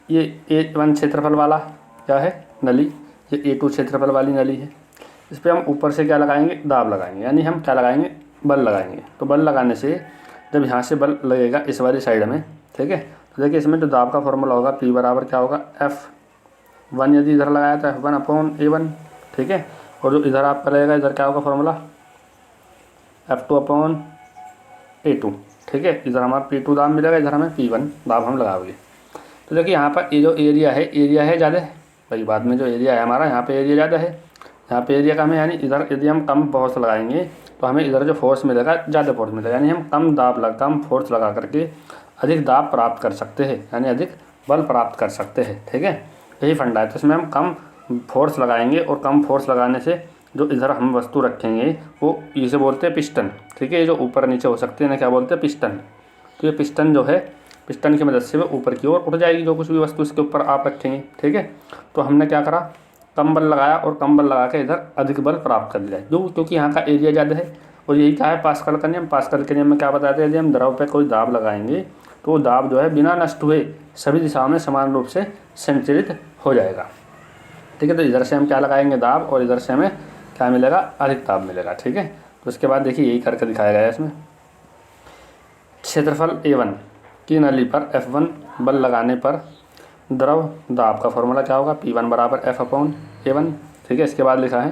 ये A1 क्षेत्रफल वाला क्या है नली, ये A2 क्षेत्रफल वाली नली है। इस पर हम ऊपर से क्या लगाएंगे, दाब लगाएंगे, यानी हम क्या लगाएंगे, बल लगाएंगे। तो बल लगाने से जब यहाँ से बल लगेगा इस वाली साइड में, ठीक है, तो देखिए इसमें जो दाब का फॉर्मूला होगा P बराबर क्या होगा, F1 यदि इधर लगाया तो F1/A1, ठीक है। और जो इधर आपका लगेगा, इधर क्या होगा फॉर्मूला, F2/A2, ठीक है। इधर हमारा P2 दाब मिलेगा, इधर हमें P1 दाब हम लगाओगे। तो देखिए यहाँ पर ये जो एरिया है ज़्यादा है भाई, बाद में जो एरिया है हमारा, यहाँ पे एरिया ज़्यादा है, यहाँ पे एरिया कम है, यानी इधर यदि हम कम फोर्स लगाएंगे तो हमें इधर जो फोर्स मिलेगा ज़्यादा फोर्स मिलेगा, यानी हम कम फोर्स लगा करके अधिक दाब प्राप्त कर सकते हैं, यानी अधिक बल प्राप्त कर सकते हैं, ठीक है। यही फंडा है। तो इसमें हम कम फोर्स लगाएंगे और कम फोर्स लगाने से जो इधर हम वस्तु रखेंगे वो इसे बोलते हैं पिस्टन, ठीक है। ये जो ऊपर नीचे हो सकते हैं ना, क्या बोलते हैं, पिस्टन। तो ये पिस्टन जो है, पिस्टन की मदद से वो ऊपर की ओर उठ जाएगी, जो कुछ भी वस्तु इसके ऊपर आप रखेंगे, ठीक है। तो हमने क्या करा, कम बल लगाया और कम बल लगा के इधर अधिक बल प्राप्त कर लिया, क्योंकि यहाँ का एरिया ज़्यादा है। और यही क्या है, पास्कल का नियम। पास्कल के नियम में क्या बताते हैं, यदि हम द्रव पे कोई दाब लगाएंगे तो दाब जो है बिना नष्ट हुए सभी दिशाओं में समान रूप से संचरित हो जाएगा, ठीक है। तो इधर से हम क्या लगाएंगे, दाब, और इधर से हमें क्या मिलेगा, अधिक दाब मिलेगा, ठीक है। तो उसके बाद देखिए यही करके दिखाया गया है इसमें। क्षेत्रफल A1 की नली पर F1 बल लगाने पर द्रव दाब का फॉर्मूला क्या होगा, P1 बराबर F/A1, ठीक है। इसके बाद लिखा है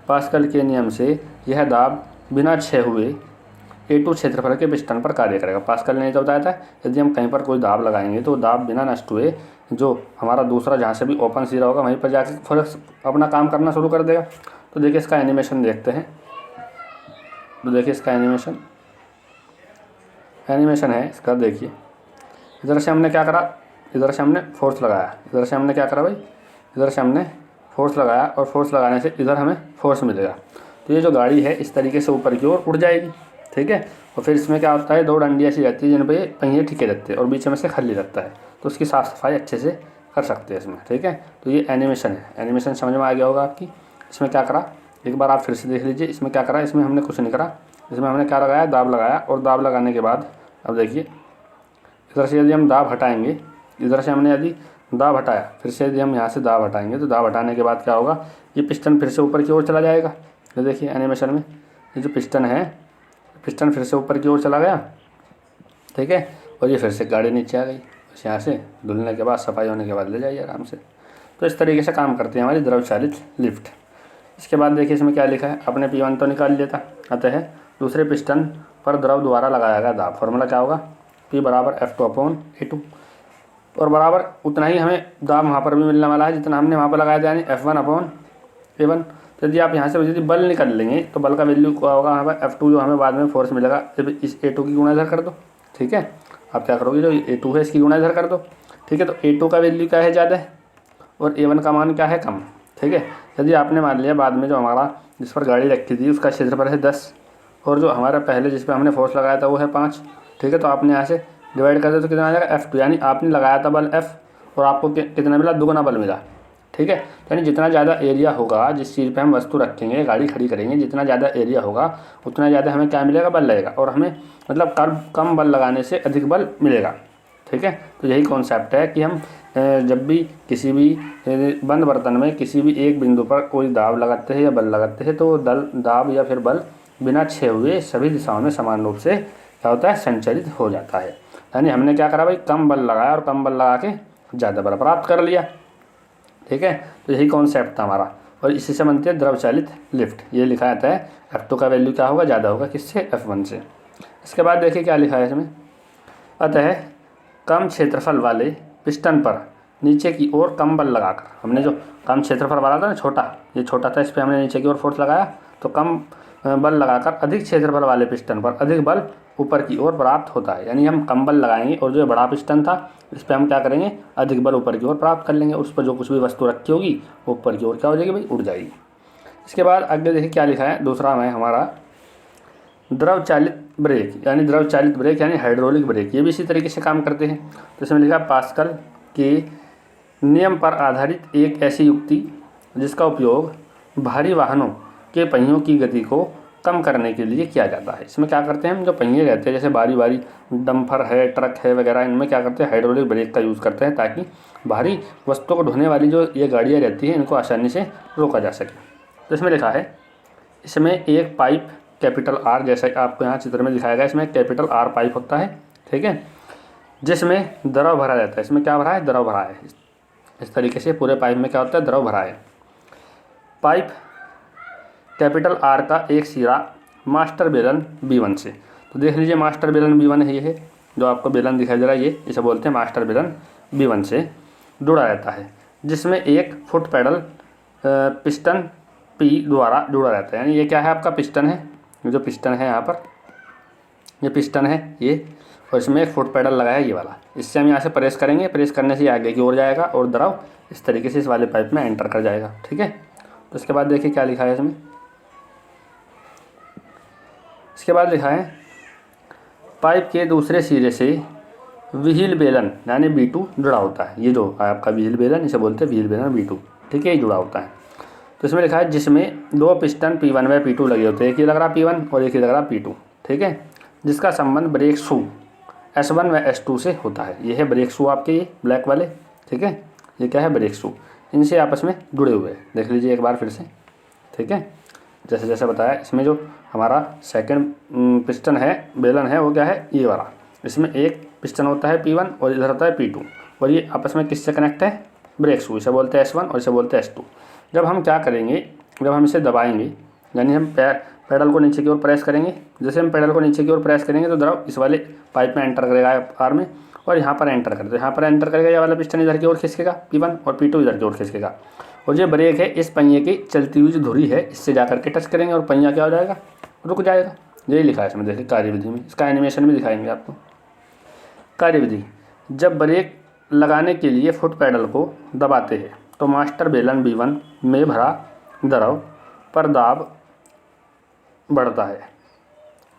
पास्कल के नियम से यह दाब बिना क्षय हुए A2 क्षेत्रफल के पिस्टन पर कार्य करेगा। पास्कल ने जो बताया था, यदि हम कहीं पर कोई दाब लगाएंगे तो दाब बिना नष्ट हुए जो हमारा दूसरा जहाँ से भी ओपन सिरा होगा वहीं पर जाकर फोर्स अपना काम करना शुरू कर देगा। तो देखिए इसका एनिमेशन देखते हैं। तो देखिए इसका एनिमेशन है इसका। देखिए इधर से हमने क्या करा, इधर से हमने फोर्स लगाया, इधर से हमने क्या करा भाई, इधर से हमने फोर्स लगाया, और फोर्स लगाने से इधर हमें फोर्स मिलेगा। तो ये जो गाड़ी है इस तरीके से ऊपर की ओर उड़ जाएगी, ठीक है। और फिर इसमें क्या होता है, दो डंडी ऐसी रहती है जिन पे पहिए टिके रहते हैं और बीच में से खाली रहता है, तो उसकी साफ़ सफाई अच्छे से कर सकते हैं इसमें, ठीक है। तो ये एनिमेशन है। एनिमेशन समझ में आ गया होगा आपकी। इसमें क्या करा, एक बार आप फिर से देख लीजिए। इसमें क्या करा, इसमें हमने कुछ नहीं करा, इसमें हमने क्या लगाया, दाब लगाया। और दाब लगाने के बाद अब देखिए इधर से यदि हम दाब हटाएंगे, इधर से हमने यदि दाब हटाया, फिर से यदि हम यहाँ से दाब हटाएंगे तो दाब हटाने के बाद क्या होगा, ये पिस्टन फिर से ऊपर की ओर चला जाएगा। ये देखिए एनिमेशन में ये जो पिस्टन है, पिस्टन फिर से ऊपर की ओर चला गया, ठीक है। और ये फिर से गाड़ी नीचे आ गई, बस यहाँ से धुलने के बाद, सफाई होने के बाद ले जाइए आराम से। तो इस तरीके से काम करती है हमारी द्रव चालित लिफ्ट। इसके बाद देखिए इसमें क्या लिखा है, अपने P1 तो निकाल लिया था, अतः दूसरे पिस्टन पर द्रव द्वारा लगाया गया दाब, फॉर्मूला क्या होगा, P बराबर F2/A2। और बराबर उतना ही हमें दाब वहाँ पर भी मिलने वाला है जितना हमने वहाँ पर लगाया था, यानी F1/A1। तो यदि आप यहाँ से यदि बल निकाल लेंगे तो बल का वैल्यू क्या होगा, वहाँ पर F2 जो हमें बाद में फोर्स मिलेगा, जब इस A2 की गुणा इधर कर दो, ठीक है। आप क्या करोगे, जो A2 है इसकी गुणा इधर कर दो, ठीक है। तो A2 का वैल्यू क्या है, ज़्यादा है, और A1 का मान क्या है, कम, ठीक है। यदि आपने मान लिया बाद में जो हमारा जिस पर गाड़ी रखी थी उसका क्षेत्रफल है 10, और जो हमारा पहले जिस पर हमने फोर्स लगाया था वो है 5, ठीक है। तो आपने यहाँ से डिवाइड कर दिया तो कितना आ जाएगा, F2, यानी आपने लगाया था बल F और आपको कितना मिला, दुगुना बल मिला, ठीक है। यानी जितना ज़्यादा एरिया होगा, जिस चीज़ पे हम वस्तु रखेंगे, गाड़ी खड़ी करेंगे, जितना ज़्यादा एरिया होगा उतना ज़्यादा हमें क्या मिलेगा, बल लगेगा, और हमें मतलब कम बल लगाने से अधिक बल मिलेगा, ठीक है। तो यही कॉन्सेप्ट है कि हम जब भी किसी भी बंद बर्तन में किसी भी एक बिंदु पर कोई दाब लगाते हैं या बल लगाते हैं तो दाब या फिर बल बिना क्षय हुए सभी दिशाओं में समान रूप से क्या होता है, संचालित हो जाता है। यानी हमने क्या करा भाई, कम बल लगाया और कम बल लगा के ज़्यादा बल प्राप्त कर लिया, ठीक है। तो यही कॉन्सेप्ट था हमारा, और इसी से बनती है द्रव चालित लिफ्ट। ये लिखा जाता है F2 का वैल्यू क्या होगा, ज़्यादा होगा किससे, F1 से। इसके बाद देखिए क्या लिखा है इसमें, अतः कम क्षेत्रफल वाले पिस्टन पर नीचे की ओर कम बल लगाकर, हमने जो कम क्षेत्रफल वाला था ना, छोटा, ये छोटा था, इस पर हमने नीचे की ओर फोर्स लगाया, तो कम बल लगाकर अधिक क्षेत्रफल वाले पिस्टन पर अधिक बल ऊपर की ओर प्राप्त होता है। यानी हम कम बल लगाएंगे और जो बड़ा पिस्टन था इस पर हम क्या करेंगे, अधिक बल ऊपर की ओर प्राप्त कर लेंगे। उस पर जो कुछ भी वस्तु रखी होगी वो ऊपर की ओर क्या हो जाएगी भाई, उड़ जाएगी। इसके बाद आगे देखिए क्या लिखा है, दूसरा में हमारा द्रव चालित ब्रेक यानी द्रव चालित ब्रेक यानी हाइड्रोलिक ब्रेक, ये भी इसी तरीके से काम करते हैं। तो इसमें लिखा पास्कल के नियम पर आधारित एक ऐसी युक्ति जिसका उपयोग भारी वाहनों के पहियों की गति को कम करने के लिए किया जाता है। इसमें क्या करते हैं हम, जो पहिए रहते हैं जैसे भारी भारी डंपर है, ट्रक है वगैरह, इनमें क्या करते हैं हाइड्रोलिक ब्रेक का यूज़ करते हैं ताकि भारी वस्तुओं को ढोने वाली जो ये गाड़ियाँ रहती हैं इनको आसानी से रोका जा सके। तो इसमें लिखा है, इसमें एक पाइप कैपिटल आर, जैसा कि आपको यहाँ चित्र में दिखाया गया, इसमें कैपिटल आर पाइप होता है, ठीक है, जिसमें द्रव भरा जाता है। इसमें क्या भरा है, द्रव भरा है। इस तरीके से पूरे पाइप में क्या होता है, द्रव भरा है। पाइप कैपिटल आर का एक सिरा मास्टर बेलन B1 से, तो देख लीजिए मास्टर बेलन B1 है, ये है जो आपको बेलन दिखाई दे रहा है, ये इसे बोलते हैं मास्टर बेलन B1 से जुड़ा रहता है, जिसमें एक फुट पैडल पिस्टन P द्वारा जुड़ा रहता है। यानी ये क्या है, आपका पिस्टन है, जो पिस्टन है यहाँ पर, ये पिस्टन है ये, और इसमें एक फुट पैडल लगा है ये वाला। इससे हम यहाँ से प्रेस करेंगे, प्रेस करने से आगे की ओर जाएगा और द्रव इस तरीके से इस वाले पाइप में एंटर कर जाएगा, ठीक है। तो इसके बाद देखिए क्या लिखा है इसमें, इसके बाद लिखा है पाइप के दूसरे सिरे से व्हील बेलन यानी B2 जुड़ा होता है। ये जो आपका व्हील बेलन, इसे बोलते हैं व्हील बेलन B2, ठीक है, ये जुड़ा होता है। तो इसमें लिखा है जिसमें दो पिस्टन P1 व P2 लगे होते हैं, एक ही लग रहा P1 और एक ही लग रहा P2, ठीक है, जिसका संबंध ब्रेक शू S1 व S2 से होता है। ये है ब्रेक शू आपके, ये ब्लैक वाले, ठीक है, ये क्या है ब्रेक शू, इनसे आपस में जुड़े हुए हैं। देख लीजिए एक बार फिर से, ठीक है, जैसे जैसे बताया। इसमें जो हमारा सेकंड पिस्टन है, बेलन है, वो क्या है, ये वाला, इसमें एक पिस्टन होता है P1 और इधर होता है P2, और ये आपस में किससे कनेक्ट है, ब्रेक शू, इसे बोलते हैं S1 और इसे बोलते हैं S2। जब हम क्या करेंगे, जब हम इसे दबाएंगे यानी हम पैडल को नीचे की ओर प्रेस करेंगे, जैसे हम पैडल को नीचे की ओर प्रेस करेंगे तो द्रव इस वाले पाइप में एंटर करेगा आर में, और यहाँ पर एंटर करेगा, तो यहाँ पर एंटर करेगा, ये वाला पिस्टन इधर की ओर खिसकेगा P1 और P2 इधर की ओर खिसकेगा, और ये ब्रेक है इस पहिए की चलती हुई जो धुरी है इससे जाकर के टच करेंगे और पहिया क्या हो जाएगा, रुक जाएगा। यही लिखा है इसमें, देखिए कार्यविधि में, इसका एनिमेशन भी दिखाएंगे आपको। कार्यविधि, जब ब्रेक लगाने के लिए फुट पैडल को दबाते हैं तो मास्टर बेलन B1 में भरा द्रव पर दाब बढ़ता है,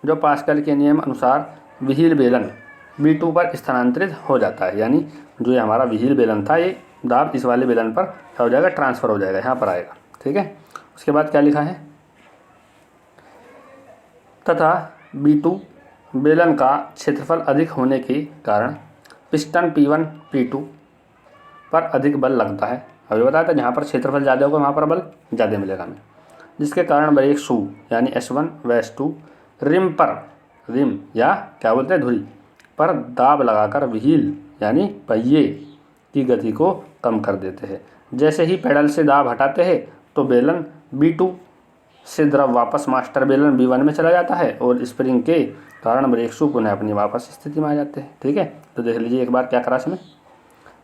जो पास्कल के नियम अनुसार व्हील बेलन B2 पर स्थानांतरित हो जाता है। यानी जो ये हमारा व्हील बेलन था, ये दाब इस वाले बेलन पर क्या हो जाएगा, ट्रांसफ़र हो जाएगा, यहाँ पर आएगा, ठीक है। उसके बाद क्या लिखा है, तथा B2 बेलन का क्षेत्रफल अधिक होने के कारण पिस्टन P1 P2 पर अधिक बल लगता है। अभी बताया था, जहाँ पर क्षेत्रफल ज़्यादा होगा वहाँ पर बल ज़्यादा मिलेगा हमें, जिसके कारण ब्रेक शू यानी S1 व S2 रिम या क्या बोलते हैं धुरी पर दाब लगाकर व्हील यानी पहिए की गति को कम कर देते हैं। जैसे ही पैडल से दाब हटाते हैं तो बेलन B2 से द्रव वापस मास्टर बेलन B1 में चला जाता है और स्प्रिंग के कारण ब्रेक शू पुनः अपनी वापस स्थिति में आ जाते हैं, ठीक है। तो देख लीजिए एक बार क्या करा इसमें,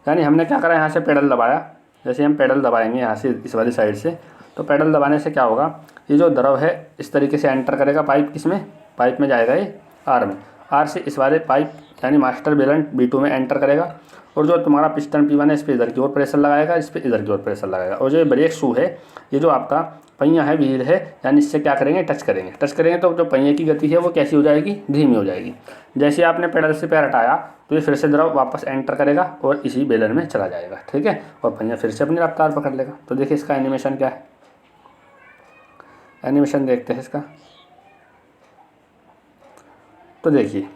यानी हमने क्या करा, यहाँ से पैडल दबाया, जैसे हम पैडल दबाएंगे यहाँ से इस वाली साइड से, तो पैडल दबाने से क्या होगा, ये जो द्रव है इस तरीके से एंटर करेगा पाइप, किसमें, पाइप में जाएगा ये आर में, आर से इस वाले पाइप यानी मास्टर बेलन B2 में एंटर करेगा, और जो तुम्हारा पिस्टन P1 है इस पर इधर की ओर प्रेशर लगाएगा, इस पर इधर की ओर प्रेशर लगाएगा, और जो ब्रेक शू है, ये जो आपका पहिया है, व्हील है, यानी इससे क्या करेंगे, टच करेंगे तो जो पहिए की गति है वो कैसी हो जाएगी, धीमी हो जाएगी। जैसे आपने पैडल से पैर हटाया तो ये फिर से द्रव वापस एंटर करेगा और इसी बेलन में चला जाएगा, ठीक है, और पहिया फिर से अपनी रफ्तार पकड़ लेगा। तो देखिए इसका एनिमेशन क्या है, एनिमेशन देखते हैं इसका। तो देखिए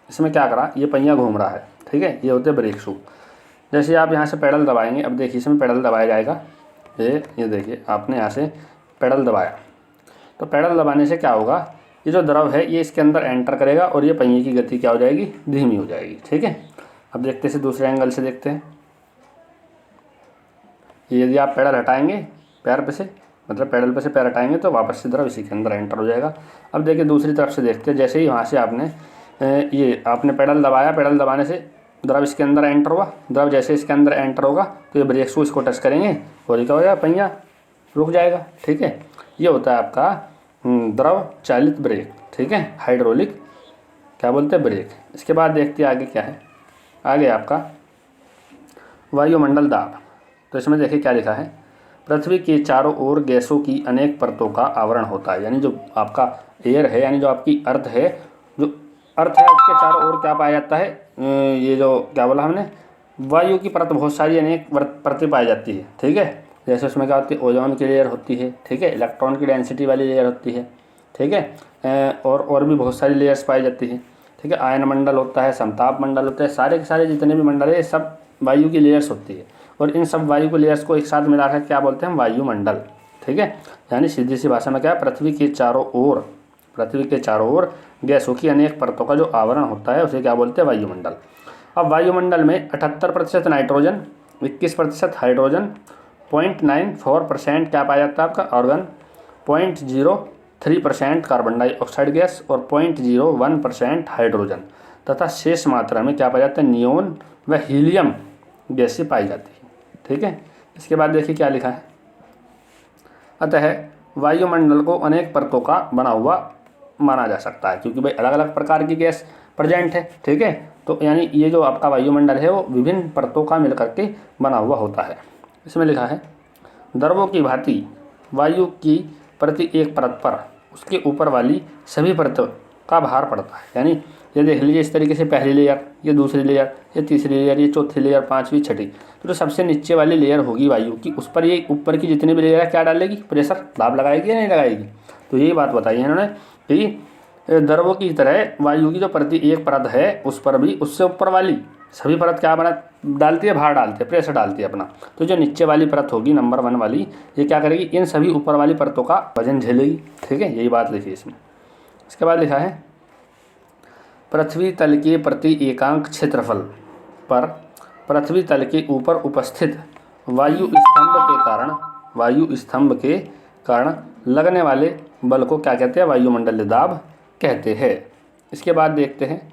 इसमें क्या करा, ये पहिया घूम रहा है, ठीक है, ये होते हैं ब्रेक शू। जैसे आप यहाँ से पैडल दबाएंगे, अब देखिए इसमें पैडल दबाया जाएगा, ये देखिए आपने यहाँ से पैडल दबाया, तो पैडल दबाने से क्या होगा, ये जो द्रव है ये इसके अंदर एंटर करेगा और ये पहिए की गति क्या हो जाएगी, धीमी हो जाएगी, ठीक है। अब देखते हैं दूसरे एंगल से देखते हैं, यदि आप पैडल हटाएंगे पैर पे से, मतलब पैडल पे से पैर हटाएंगे तो वापस से द्रव इसी के अंदर एंटर हो जाएगा। अब देखिए दूसरी तरफ से देखते हैं, जैसे ही वहाँ से आपने पैडल दबाया, पैडल दबाने से द्रव इसके अंदर एंटर हुआ, द्रव जैसे इसके अंदर एंटर होगा तो ये ब्रेक शू इसको टच करेंगे और क्या हो जाएगा, पहिया रुक जाएगा, ठीक है। ये होता है आपका द्रव चालित ब्रेक, ठीक है, हाइड्रोलिक क्या बोलते हैं ब्रेक। इसके बाद देखते हैं आगे क्या है, आगे आपका वायुमंडल दाब। तो इसमें देखिए क्या लिखा है, पृथ्वी के चारों ओर गैसों की अनेक परतों का आवरण होता है। यानी जो आपका एयर है, यानी जो आपकी अर्थ है, जो अर्थ है उसके चारों ओर क्या पाया जाता है, ये जो क्या बोला हमने, वायु की परत, बहुत सारी अनेक परतें पाई जाती है। ठीक है, जैसे उसमें क्या होती है, ओजोन की लेयर होती है। ठीक है, इलेक्ट्रॉन की डेंसिटी वाली लेयर होती है। ठीक है, और भी बहुत सारी लेयर्स पाई जाती है। ठीक है, आयन मंडल होता है, समताप मंडल होता है, सारे के सारे जितने भी मंडल है सब वायु की लेयर्स होती है। और इन सब वायु की लेयर्स को एक साथ मिलाकर क्या बोलते हैं, वायुमंडल। ठीक है, यानी सीधी सी भाषा में क्या है, पृथ्वी के चारों ओर गैसों की अनेक परतों का जो आवरण होता है उसे क्या बोलते हैं, वायुमंडल। अब वायुमंडल में 78% नाइट्रोजन, 21% हाइड्रोजन, 0.94% क्या पाया जाता है आपका ऑर्गन, 0.03% कार्बन डाइऑक्साइड गैस और 0.01% हाइड्रोजन तथा शेष मात्रा में क्या पाया जाता है, नियोन व हीलियम गैसें पाई जाती है। ठीक है, इसके बाद देखिए क्या लिखा है, अतः वायुमंडल को अनेक परतों का बना हुआ माना जा सकता है, क्योंकि भाई अलग अलग प्रकार की गैस प्रेजेंट है। ठीक है, तो यानी ये जो आपका वायुमंडल है वो विभिन्न परतों का मिलकर के बना हुआ होता है। इसमें लिखा है, द्रवों की भांति वायु की प्रति एक परत पर उसके ऊपर वाली सभी परतों का भार पड़ता है। यानी ये देख लीजिए इस तरीके से, पहली लेयर, ये दूसरी लेयर, ये तीसरी लेयर, ये चौथी लेयर, पांचवी, छठी, तो जो सबसे नीचे वाली लेयर होगी वायु की, उस पर ये ऊपर की जितनी भी लेयर है क्या डालेगी, प्रेशर, दाब लगाएगी या नहीं लगाएगी। तो यही बात बताई है इन्होंने कि द्रवों की तरह वायु की जो प्रति एक परत है उस पर भी उससे ऊपर वाली सभी परत क्या बना डालती है, भार डालती है, प्रेशर डालती है अपना। तो जो नीचे वाली परत होगी नंबर 1 वाली, ये क्या करेगी, इन सभी ऊपर वाली परतों का वजन झेलेगी। ठीक है, यही बात लिखी है इसमें। इसके बाद लिखा है, पृथ्वी तल के प्रति एकांक क्षेत्रफल पर पृथ्वी तल के ऊपर उपस्थित वायु स्तंभ के कारण लगने वाले बल को क्या कहते हैं, वायुमंडलीय दाब कहते हैं। इसके बाद देखते हैं,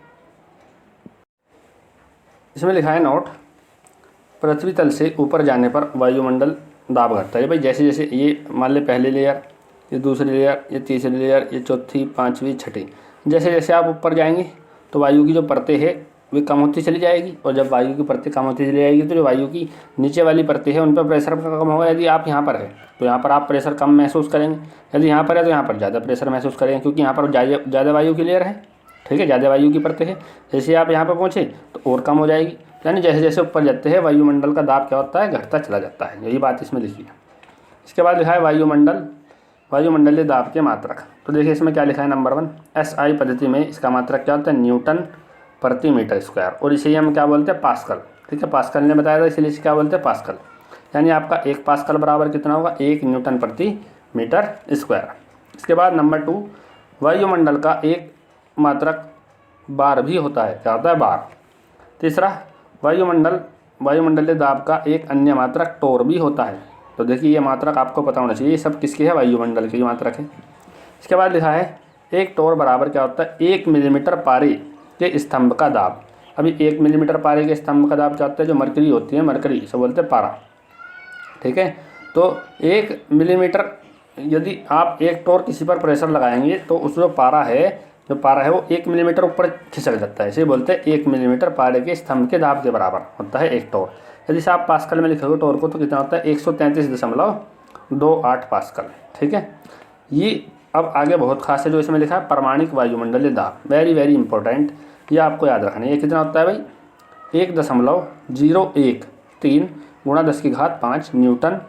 इसमें लिखा है नोट, पृथ्वी तल से ऊपर जाने पर वायुमंडल दाब घटता है। भाई जैसे जैसे ये मान ले पहली लेयर, ये दूसरी लेयर, ये तीसरी लेयर, ये चौथी, पांचवी, छठी, जैसे जैसे आप ऊपर जाएंगे तो वायु की जो परतें है वे कम होती चली जाएगी। और जब वायु की परतें कम होती चली जाएगी तो जो वायु की नीचे वाली परतें हैं उन पर प्रेशर कम होगा। यदि आप यहाँ पर है तो यहाँ पर आप प्रेशर कम महसूस करेंगे, यदि यहाँ पर है तो यहाँ पर ज़्यादा प्रेशर महसूस करेंगे, क्योंकि यहाँ पर ज़्यादा वायु की लेयर है। ठीक है, ज़्यादा वायु की परतें हैं। जैसे आप यहाँ पर पहुँचे तो और कम हो जाएगी। यानी जैसे जैसे ऊपर जाते हैं वायुमंडल का दाब क्या होता है, घटता चला जाता है। यही बात इसमें लिखी है। इसके बाद लिखा है वायुमंडलीय दाब के मात्रक। तो देखिए इसमें क्या लिखा है, नंबर 1, SI पद्धति में इसका मात्रक क्या होता है, न्यूटन प्रति मीटर स्क्वायर, और इसे हम क्या बोलते हैं, पास्कल। ठीक है, पास्कल ने बताया था, इसलिए इसे क्या बोलते हैं, पास्कल। यानी आपका 1 पास्कल बराबर कितना होगा, 1 न्यूटन प्रति मीटर स्क्वायर। इसके बाद नंबर 2, वायुमंडल का एक मात्रक बार भी होता है। क्या होता है, बार। तीसरा, वायुमंडलीय दाब का एक अन्य मात्रक टोर भी होता है। तो देखिए ये मात्रक आपको पता होना चाहिए, ये सब किसके है, वायुमंडल के मात्रक है। इसके बाद लिखा है, एक टोर बराबर क्या होता है, 1 मिलीमीटर पारे के स्तंभ का दाब। अभी 1 मिलीमीटर पारे के स्तंभ का दाब क्या होता है, जो मरकरी होती है, मरकरी इसे बोलते हैं पारा। ठीक है, तो 1 मिलीमीटर यदि आप एक टोर किसी पर प्रेशर लगाएंगे तो उस जो पारा है वो 1 मिलीमीटर ऊपर खिसक जाता है। इसे बोलते हैं 1 मिलीमीटर पारे के स्तंभ के दाब के बराबर होता है एक टोर। यदि से आप पास्कल में लिखोगे टोर को तो कितना होता है, 133.28 पास्कल। ठीक है, ये अब आगे बहुत खास है जो इसमें लिखा है, परमाणिक वायुमंडलीय दाब, वेरी वेरी इंपॉर्टेंट, ये आपको याद रखना है। ये कितना होता है भाई, 1.013 गुणा 10⁵ न्यूटन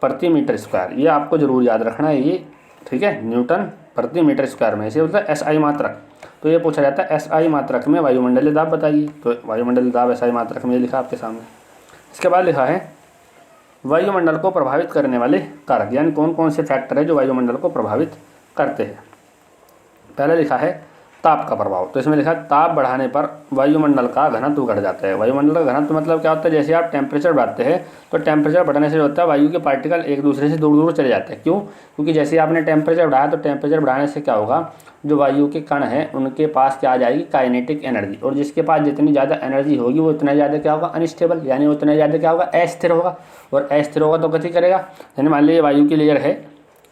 प्रति मीटर स्क्वायर। ये आपको जरूर याद रखना है ये। ठीक है, न्यूटन प्रति मीटर स्क्वायर में इसे होता है SI मात्रक। तो ये पूछा जाता है SI मात्रक में वायुमंडलीय दाब बताइए। तो वायुमंडलीय दाब SI मात्रक में लिखा आपके सामने। इसके बाद लिखा है, वायुमंडल को प्रभावित करने वाले कारक, यानी कौन कौन से फैक्टर है जो वायुमंडल को प्रभावित करते हैं। पहले लिखा है ताप का प्रभाव। तो इसमें लिखा है, ताप बढ़ाने पर वायुमंडल का घनत्व घट जाता है। वायुमंडल का घनत्व मतलब क्या होता है, जैसे आप टेम्परेचर बढ़ाते हैं तो टेम्परेचर बढ़ने से होता है वायु के पार्टिकल एक दूसरे से दूर दूर चले जाते हैं। क्यों, क्योंकि जैसे आपने टेम्परेचर बढ़ाया तो टेम्परेचर बढ़ाने से क्या होगा, जो वायु के कण हैं उनके पास क्या आ जाएगी, काइनेटिक एनर्जी। और जिसके पास जितनी ज़्यादा एनर्जी होगी वो उतना ज़्यादा क्या होगा, अनस्टेबल, यानी उतना ज़्यादा क्या होगा, अस्थिर होगा। और अस्थिर होगा तो गति करेगा। यानी मान लीजिए वायु की लेयर है,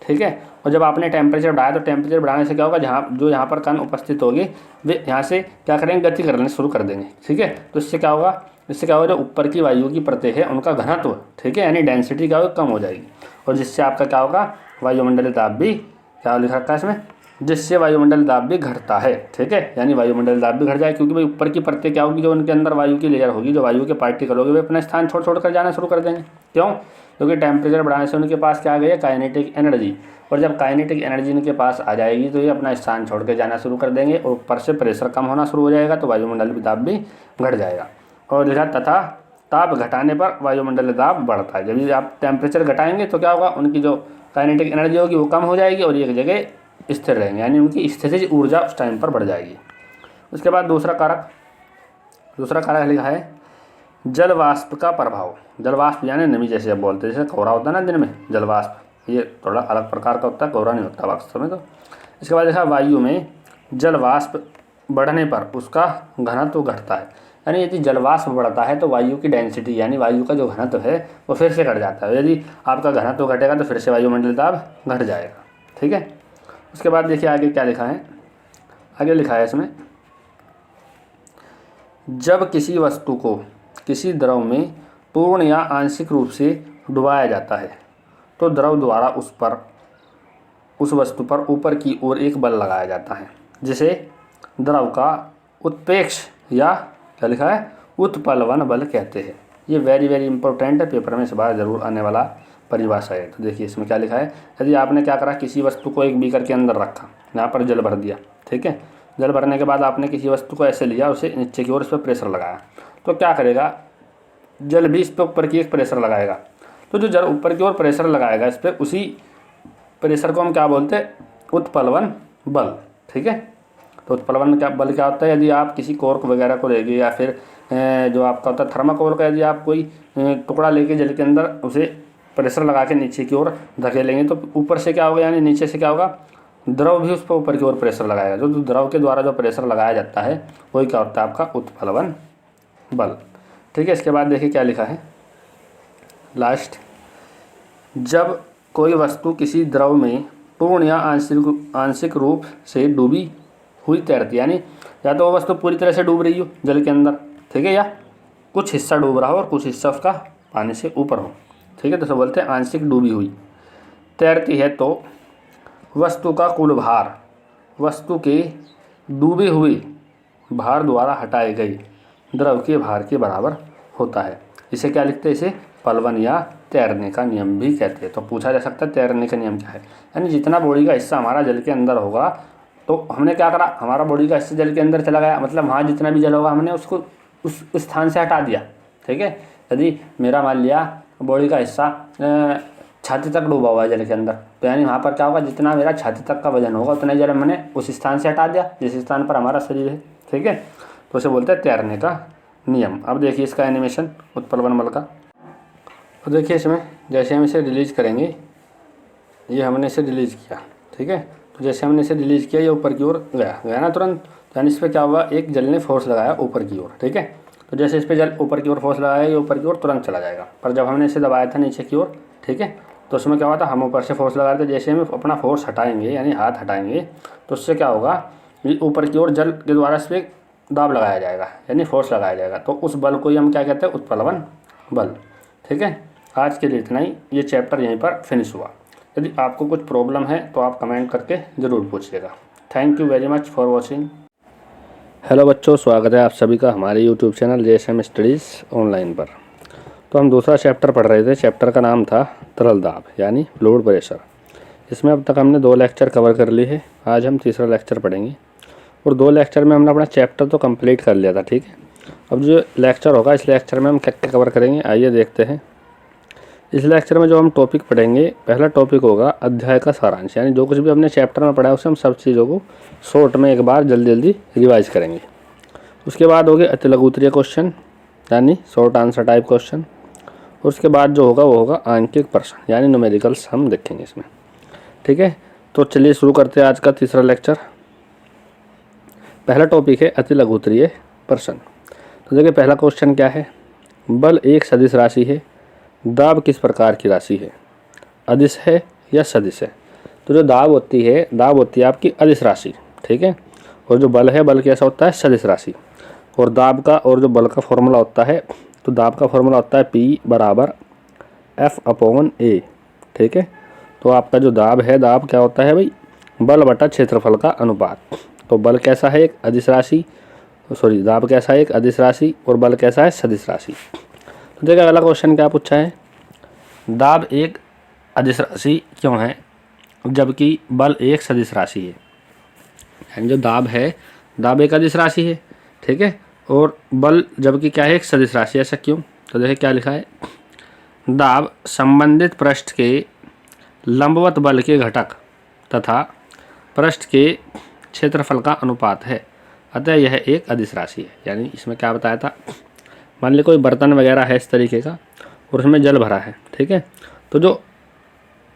ठीक है। और जब आपने टेम्परेचर बढ़ाया तो टेम्परेचर बढ़ाने से क्या होगा, यहाँ पर कण उपस्थित होगी वे यहाँ से क्या करेंगे, गति करने शुरू कर देंगे, ठीक है। तो इससे क्या होगा, जो ऊपर की वायु की परतें है उनका घनत्व, ठीक है, यानी डेंसिटी क्या होगी, कम हो जाएगी। और जिससे आपका क्या होगा, वायुमंडलीय दाब भी, क्या लिखा रखा है इसमें, जिससे वायुमंडलीय दाब भी घटता है, ठीक है, यानी वायुमंडलीय दाब भी घट जाए, क्योंकि भाई ऊपर की परतें क्या होगी, जो उनके अंदर वायु की लेयर होगी, जो वायु के पार्टिकल होंगे वे अपना स्थान छोड़ कर जाना शुरू कर देंगे। क्यों? क्योंकि टेम्परेचर बढ़ाने से उनके पास क्या आ गई है, काइनेटिक एनर्जी। और जब काइनेटिक एनर्जी इनके पास आ जाएगी तो ये अपना स्थान छोड़ के जाना शुरू कर देंगे और ऊपर से प्रेशर कम होना शुरू हो जाएगा, तो वायुमंडलीय दाब भी घट जाएगा। और लिखा तथा ताप घटाने पर वायुमंडलीय दाब बढ़ता है। जब आप टेम्परेचर घटाएंगे तो क्या होगा, उनकी जो काइनेटिक एनर्जी होगी वो कम हो जाएगी और एक जगह स्थिर रहेंगे, यानी उनकी स्थितिज ऊर्जा उस टाइम पर बढ़ जाएगी। उसके बाद दूसरा कारक लिखा है जल वाष्प का प्रभाव। जल वाष्प यानी नमी, जैसे आप बोलते हैं, जैसे कोहरा होता है ना दिन में, जल वाष्प ये थोड़ा अलग प्रकार का होता है, कोहरा नहीं होता वास्तव में। तो इसके बाद देखा वायु में जल वाष्प बढ़ने पर उसका घनत्व घटता है, यानी यदि जल वाष्प बढ़ता है तो वायु की डेंसिटी यानी वायु का जो घनत्व है वो फिर से घट जाता है। यदि आपका घनत्व घटेगा तो फिर से वायुमंडलीय दाब घट जाएगा, ठीक है। उसके बाद देखिए आगे क्या लिखा है, आगे लिखा है इसमें, जब किसी वस्तु को किसी द्रव में पूर्ण या आंशिक रूप से डुबाया जाता है तो द्रव द्वारा उस वस्तु पर ऊपर की ओर एक बल लगाया जाता है, जिसे द्रव का उत्प्रेक्ष या क्या लिखा है, उत्प्लवन बल कहते हैं। ये वेरी इंपॉर्टेंट है, पेपर में इस बार जरूर आने वाला परिभाषा है। तो देखिए इसमें क्या लिखा है, यदि आपने क्या करा, किसी वस्तु को एक बीकर के अंदर रखा, यहाँ पर जल भर दिया, ठीक है। जल भरने के बाद आपने किसी वस्तु को ऐसे लिया, उसे नीचे की ओर इस पर प्रेशर लगाया, तो क्या करेगा, जल भी इस पर ऊपर की एक प्रेशर लगाएगा। तो जो जल ऊपर की ओर प्रेशर लगाएगा इस पर, उसी प्रेशर को हम क्या बोलते हैं, उत्प्लवन बल, ठीक है। तो उत्प्लवन क्या बल क्या होता है, यदि आप किसी कॉर्क वगैरह को लेके या फिर जो आपका होता है थर्माकोल का, यदि आप कोई टुकड़ा लेके जल के अंदर उसे प्रेशर लगा के नीचे की ओर धकेलेंगे तो ऊपर से क्या होगा, यानी नीचे से क्या होगा, द्रव भी उस पर ऊपर की ओर प्रेशर लगाएगा। जो द्रव के द्वारा जो प्रेशर लगाया जाता है वही क्या होता है, आपका उत्प्लवन बल, ठीक है। इसके बाद देखिए क्या लिखा है लास्ट, जब कोई वस्तु किसी द्रव में पूर्ण या आंशिक रूप से डूबी हुई तैरती, यानी या तो वो वस्तु पूरी तरह से डूब रही हो जल के अंदर, ठीक है, या कुछ हिस्सा डूब रहा हो और कुछ हिस्सा उसका पानी से ऊपर हो, ठीक है, तो सब बोलते हैं आंशिक डूबी हुई तैरती है, तो वस्तु का कुल भार वस्तु के डूबे हुए भार द्वारा हटाए गए द्रव के भार के बराबर होता है। इसे क्या लिखते हैं, इसे प्लवन या तैरने का नियम भी कहते हैं। तो पूछा जा सकता है तैरने का नियम क्या है, यानी जितना बॉडी का हिस्सा हमारा जल के अंदर होगा, तो हमने क्या करा, हमारा बॉडी का हिस्सा जल के अंदर चला गया, मतलब वहाँ जितना भी जल होगा हमने उसको उस स्थान से हटा दिया, ठीक है। यदि मेरा मान लिया बॉडी का हिस्सा छाती तक डूबा हुआ है जल के अंदर, तो यानी वहाँ पर क्या होगा, जितना मेरा छाती तक का वजन होगा उतना जल मैंने उस स्थान से हटा दिया जिस स्थान पर हमारा शरीर है, ठीक है। तो उसे बोलते हैं तैरने का नियम। अब देखिए इसका एनिमेशन उत्प्लवन बल का, तो देखिए इसमें जैसे हम इसे रिलीज़ करेंगे, ये हमने इसे रिलीज़ किया, ठीक है, तो जैसे हमने इसे रिलीज़ किया ये ऊपर की ओर गया ना तुरंत, यानी इस पर क्या हुआ, एक जल ने फोर्स लगाया ऊपर की ओर, ठीक है। तो जैसे इस पर जल ऊपर की ओर फोर्स लगाया, ये ऊपर की ओर तुरंत चला जाएगा। पर जब हमने इसे दबाया था नीचे की ओर, ठीक है, तो उसमें क्या हुआ था, हम ऊपर से फोर्स लगा रहे थे, जैसे हम अपना फोर्स हटाएंगे यानी हाथ हटाएंगे तो उससे क्या होगा, ये ऊपर की ओर जल के द्वारा इस पर दाब लगाया जाएगा यानी फोर्स लगाया जाएगा, तो उस बल को ही हम क्या कहते हैं, उत्प्लवन बल, ठीक है। आज के लिए इतना ही, ये चैप्टर यहीं पर फिनिश हुआ। यदि आपको कुछ प्रॉब्लम है तो आप कमेंट करके ज़रूर पूछिएगा। Thank you very much for watching. Hello बच्चों, स्वागत है आप सभी का हमारे YouTube channel JSM studies online पर। तो हम दूसरा चैप्टर पढ़ रहे थे, चैप्टर का नाम था तरल दाब यानी फ्लूइड प्रेशर। इसमें अब तक हमने 2 लेक्चर कवर कर लिए हैं, आज हम तीसरा लेक्चर पढ़ेंगे और 2 लेक्चर में हमने अपना चैप्टर तो कंप्लीट कर लिया था, ठीक है। अब जो लेक्चर होगा इस लेक्चर में हम क्या क्या कवर करेंगे, आइए देखते हैं। इस लेक्चर में जो हम टॉपिक पढ़ेंगे, पहला टॉपिक होगा अध्याय का सारांश, यानी जो कुछ भी हमने चैप्टर में पढ़ा है उसे हम सब चीज़ों को शॉर्ट में एक बार जल्दी रिवाइज करेंगे। उसके बाद हो गए अति लघुत्तरीय क्वेश्चन यानी शॉर्ट आंसर टाइप क्वेश्चन। उसके बाद जो होगा वो होगा आंकिक प्रश्न यानी न्यूमेरिकल्स हम देखेंगे इसमें, ठीक है। तो चलिए शुरू करते हैं आज का तीसरा लेक्चर। पहला टॉपिक है अति लघुत्तरीय प्रश्न। तो देखिए पहला क्वेश्चन क्या है, बल एक सदिश राशि है, दाब किस प्रकार की राशि है, अदिश है या सदिश है। तो जो दाब होती है आपकी अदिश राशि, ठीक है। और जो बल है, बल कैसा होता है, सदिश राशि। और दाब का और जो बल का फॉर्मूला होता है, तो दाब का फॉर्मूला होता है P बराबर F/A, ठीक है। तो आपका जो दाब है, दाब क्या होता है भाई, बल बटा क्षेत्रफल का अनुपात। तो बल कैसा है, एक अदिश राशि, सॉरी दाब कैसा है, एक अदिश राशि, और बल कैसा है, सदिश राशि। तो देखिए अगला क्वेश्चन क्या पूछा है, दाब एक अदिश राशि क्यों है जबकि बल एक सदिश राशि है। यानी जो दाब है, दाब एक अदिश राशि है, ठीक है, और बल जबकि क्या है, एक सदिश राशि। ऐसा क्यों, तो देखिए क्या लिखा है, दाब संबंधित पृष्ठ के लंबवत बल के घटक तथा पृष्ठ के क्षेत्रफल का अनुपात है, अतः यह एक अदिश राशि है। यानी इसमें क्या बताया था, मान लीजिए कोई बर्तन वगैरह है इस तरीके का और उसमें जल भरा है, ठीक है। तो जो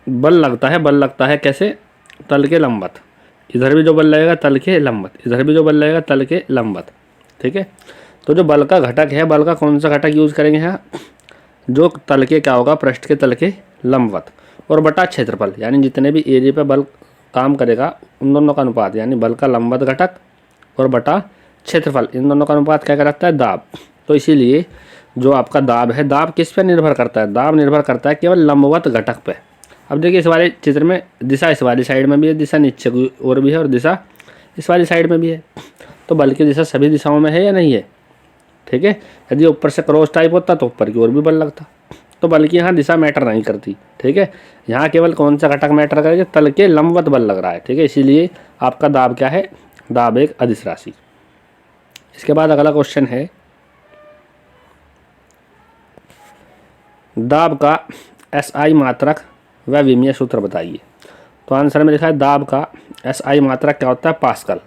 बल लगता है कैसे, तल के लंबवत, इधर भी जो बल लगेगा तल के लंबवत, इधर भी जो बल लगेगा तल के लंबवत, ठीक है। तो जो बल का घटक है, बल का कौन सा घटक यूज़ करेंगे यहाँ, जो तल के क्या होगा, पृष्ठ के तल के लंबवत, और बटा क्षेत्रफल, यानी जितने भी एरिया पे बल काम करेगा उन दोनों का अनुपात, यानी बल का लंबवत घटक और बटा क्षेत्रफल, इन दोनों का अनुपात क्या कहलाता है, दाब। तो इसीलिए जो आपका दाब है, दाब किस पे निर्भर करता है, दाब निर्भर करता है केवल लंबवत घटक पे। अब देखिए इस वाले चित्र में दिशा इस वाली साइड में भी है, दिशा नीचे की ओर भी है, और दिशा इस वाली साइड में भी है। तो बल की दिशा सभी दिशाओं में है या नहीं है, ठीक है। यदि ऊपर से क्रॉस टाइप होता तो ऊपर की ओर भी बल लगता। तो बल की यहाँ दिशा मैटर नहीं करती, ठीक है। यहाँ केवल कौन सा घटक मैटर करेगा, तल के लंबवत बल लग रहा है, ठीक है। इसीलिए आपका दाब क्या है, दाब एक अदिश राशि। इसके बाद अगला क्वेश्चन है, दाब का SI मात्रक व विमीय सूत्र बताइए। तो आंसर में लिखा है, दाब का SI मात्रक क्या होता है, पास्कल,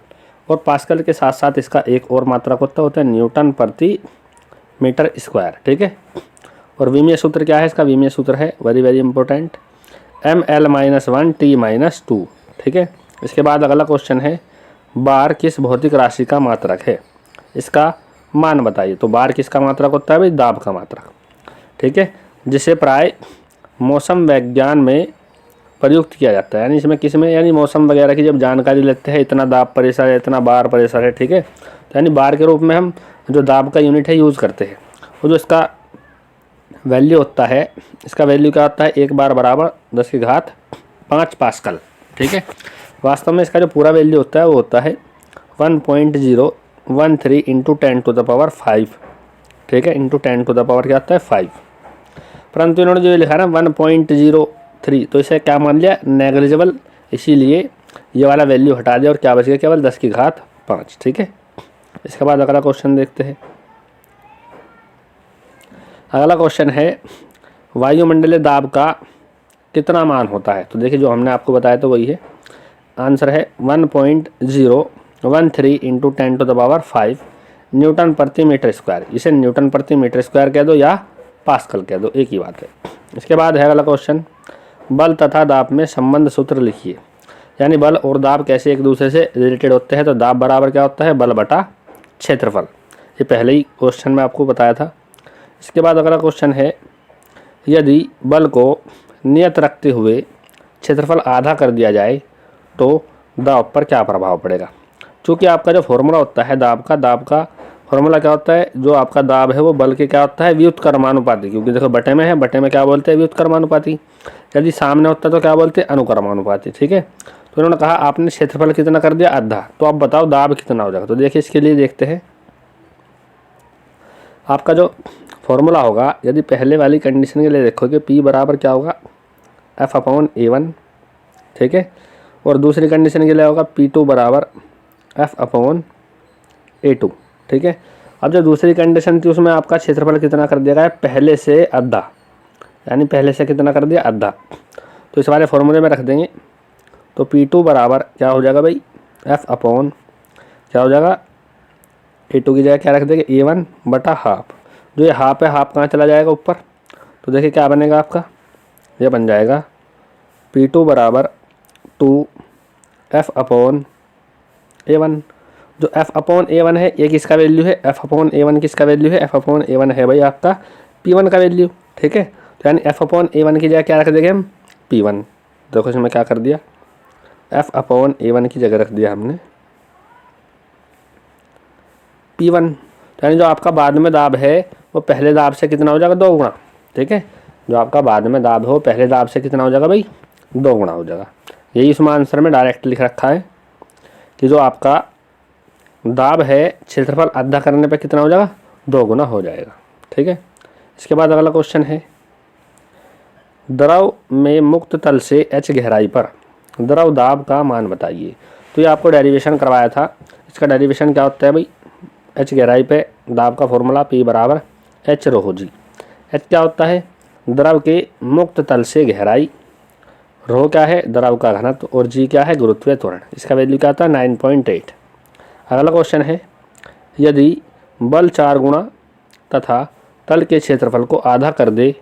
और पास्कल के साथ साथ इसका एक और मात्रक होता है न्यूटन प्रति मीटर स्क्वायर, ठीक है। और विमीय सूत्र क्या है, इसका विमीय सूत्र है वेरी वेरी इंपॉर्टेंट, ml-1t-2, ठीक है। इसके बाद अगला क्वेश्चन है, बार किस भौतिक राशि का मात्रक है, इसका मान बताइए। तो बार किसका मात्रक होता है भाई, दाब का मात्रक, ठीक है, जिसे प्राय मौसम विज्ञान में प्रयुक्त किया जाता है। यानी इसमें किस में, यानी मौसम वगैरह की जब जानकारी लेते हैं, इतना दाब प्रेशर है, इतना बार प्रेशर है, ठीक है। तो यानी बार के रूप में हम जो दाब का यूनिट है यूज़ करते हैं। और जो इसका वैल्यू होता है, इसका वैल्यू क्या होता है, 1 बार बराबर 10⁵ पास्कल, ठीक है। वास्तव में इसका जो पूरा वैल्यू होता है वो होता है 1.013 × 10⁵, ठीक है, इंटू 10⁻ क्या आता है 5। परंतु इन्होंने जो ये लिखा ना 1.03, तो इसे क्या मान लिया, नेग्लिजिबल, इसीलिए ये वाला वैल्यू हटा दिया और क्या बच गया, केवल 10⁵5, ठीक है। इसके बाद अगला क्वेश्चन देखते हैं। अगला क्वेश्चन है, वायुमंडलीय दाब का कितना मान होता है। तो देखिए जो हमने आपको बताया तो वही है, आंसर है 1.013 × 10⁵ न्यूटन प्रति मीटर स्क्वायर। इसे न्यूटन प्रति मीटर स्क्वायर कह दो या पास्कल कह दो, एक ही बात है। इसके बाद है अगला क्वेश्चन, बल तथा दाब में संबंध सूत्र लिखिए। यानी बल और दाब कैसे एक दूसरे से रिलेटेड होते हैं। तो दाब बराबर क्या होता है, बल बटा क्षेत्रफल, ये पहले ही क्वेश्चन में आपको बताया था। इसके बाद अगला क्वेश्चन है, यदि बल को नियत रखते हुए क्षेत्रफल आधा कर दिया जाए तो दाब पर क्या प्रभाव पड़ेगा। चूँकि आपका जो फॉर्मूला होता है दाब का फॉर्मूला क्या होता है, जो आपका दाब है वो बल के क्या होता है, व्युत्क्रमानुपाती। क्योंकि देखो बटे में है, बटे में क्या बोलते हैं, व्युत्क्रमानुपाती। यदि सामने होता तो क्या बोलते हैं, अनुक्रमानुपाती, ठीक है। तो उन्होंने कहा आपने क्षेत्रफल कितना कर दिया, आधा, तो आप बताओ दाब कितना हो जाएगा। तो देखिए इसके लिए देखते हैं, आपका जो फॉर्मूला होगा, यदि पहले वाली कंडीशन के लिए देखोगे P बराबर क्या होगा, F/A1, ठीक है। और दूसरी कंडीशन के लिए होगा P2 बराबर F/A2, ठीक है। अब जो दूसरी कंडीशन थी उसमें आपका क्षेत्रफल कितना कर दिया गया है, पहले से आधा, यानी पहले से कितना कर दिया, आधा। तो इस वाले फॉर्मूले में रख देंगे। तो P2 बराबर क्या हो जाएगा भाई, F/ क्या हो जाएगा, A2 की जगह क्या रख देंगे, A1 बटा हाफ। जो ये हाफ है, हाफ कहाँ चला जाएगा ऊपर, तो देखिए क्या बनेगा आपका, ये बन जाएगा P2 बराबर 2 F/A1। जो F/A1 है ये किसका वैल्यू है, F/A1 किसका वैल्यू है, F/A1 है भाई आपका P1 का वैल्यू, ठीक है। तो यानी F/A1 की जगह क्या रख देंगे हम, P1। देखो इसमें क्या कर दिया, F/A1 की जगह रख दिया हमने P1। तो यानी जो आपका बाद में दाब है वो पहले दाब से कितना हो जाएगा, 2 गुना। ठीक है, जो आपका बाद में दाब हो पहले दाब से कितना हो जाएगा भाई, 2 गुना हो जाएगा। यही इसमें आंसर में डायरेक्ट लिख रखा है कि जो आपका दाब है क्षेत्रफल आधा करने पे कितना हो जाएगा, 2 गुना हो जाएगा। ठीक है, इसके बाद अगला क्वेश्चन है, द्रव में मुक्त तल से h गहराई पर द्रव दाब का मान बताइए। तो ये आपको डेरिवेशन करवाया था। इसका डेरिवेशन क्या होता है भाई, h गहराई पे दाब का फॉर्मूला P बराबर h rho g। h क्या होता है, द्रव के मुक्त तल से गहराई, रो क्या है द्रव का घनत्व और g क्या है गुरुत्वीय त्वरण। इसका वैल्यू क्या आता है 9.8। अगला क्वेश्चन है, यदि बल 4 गुना तथा तल के क्षेत्रफल को आधा कर दे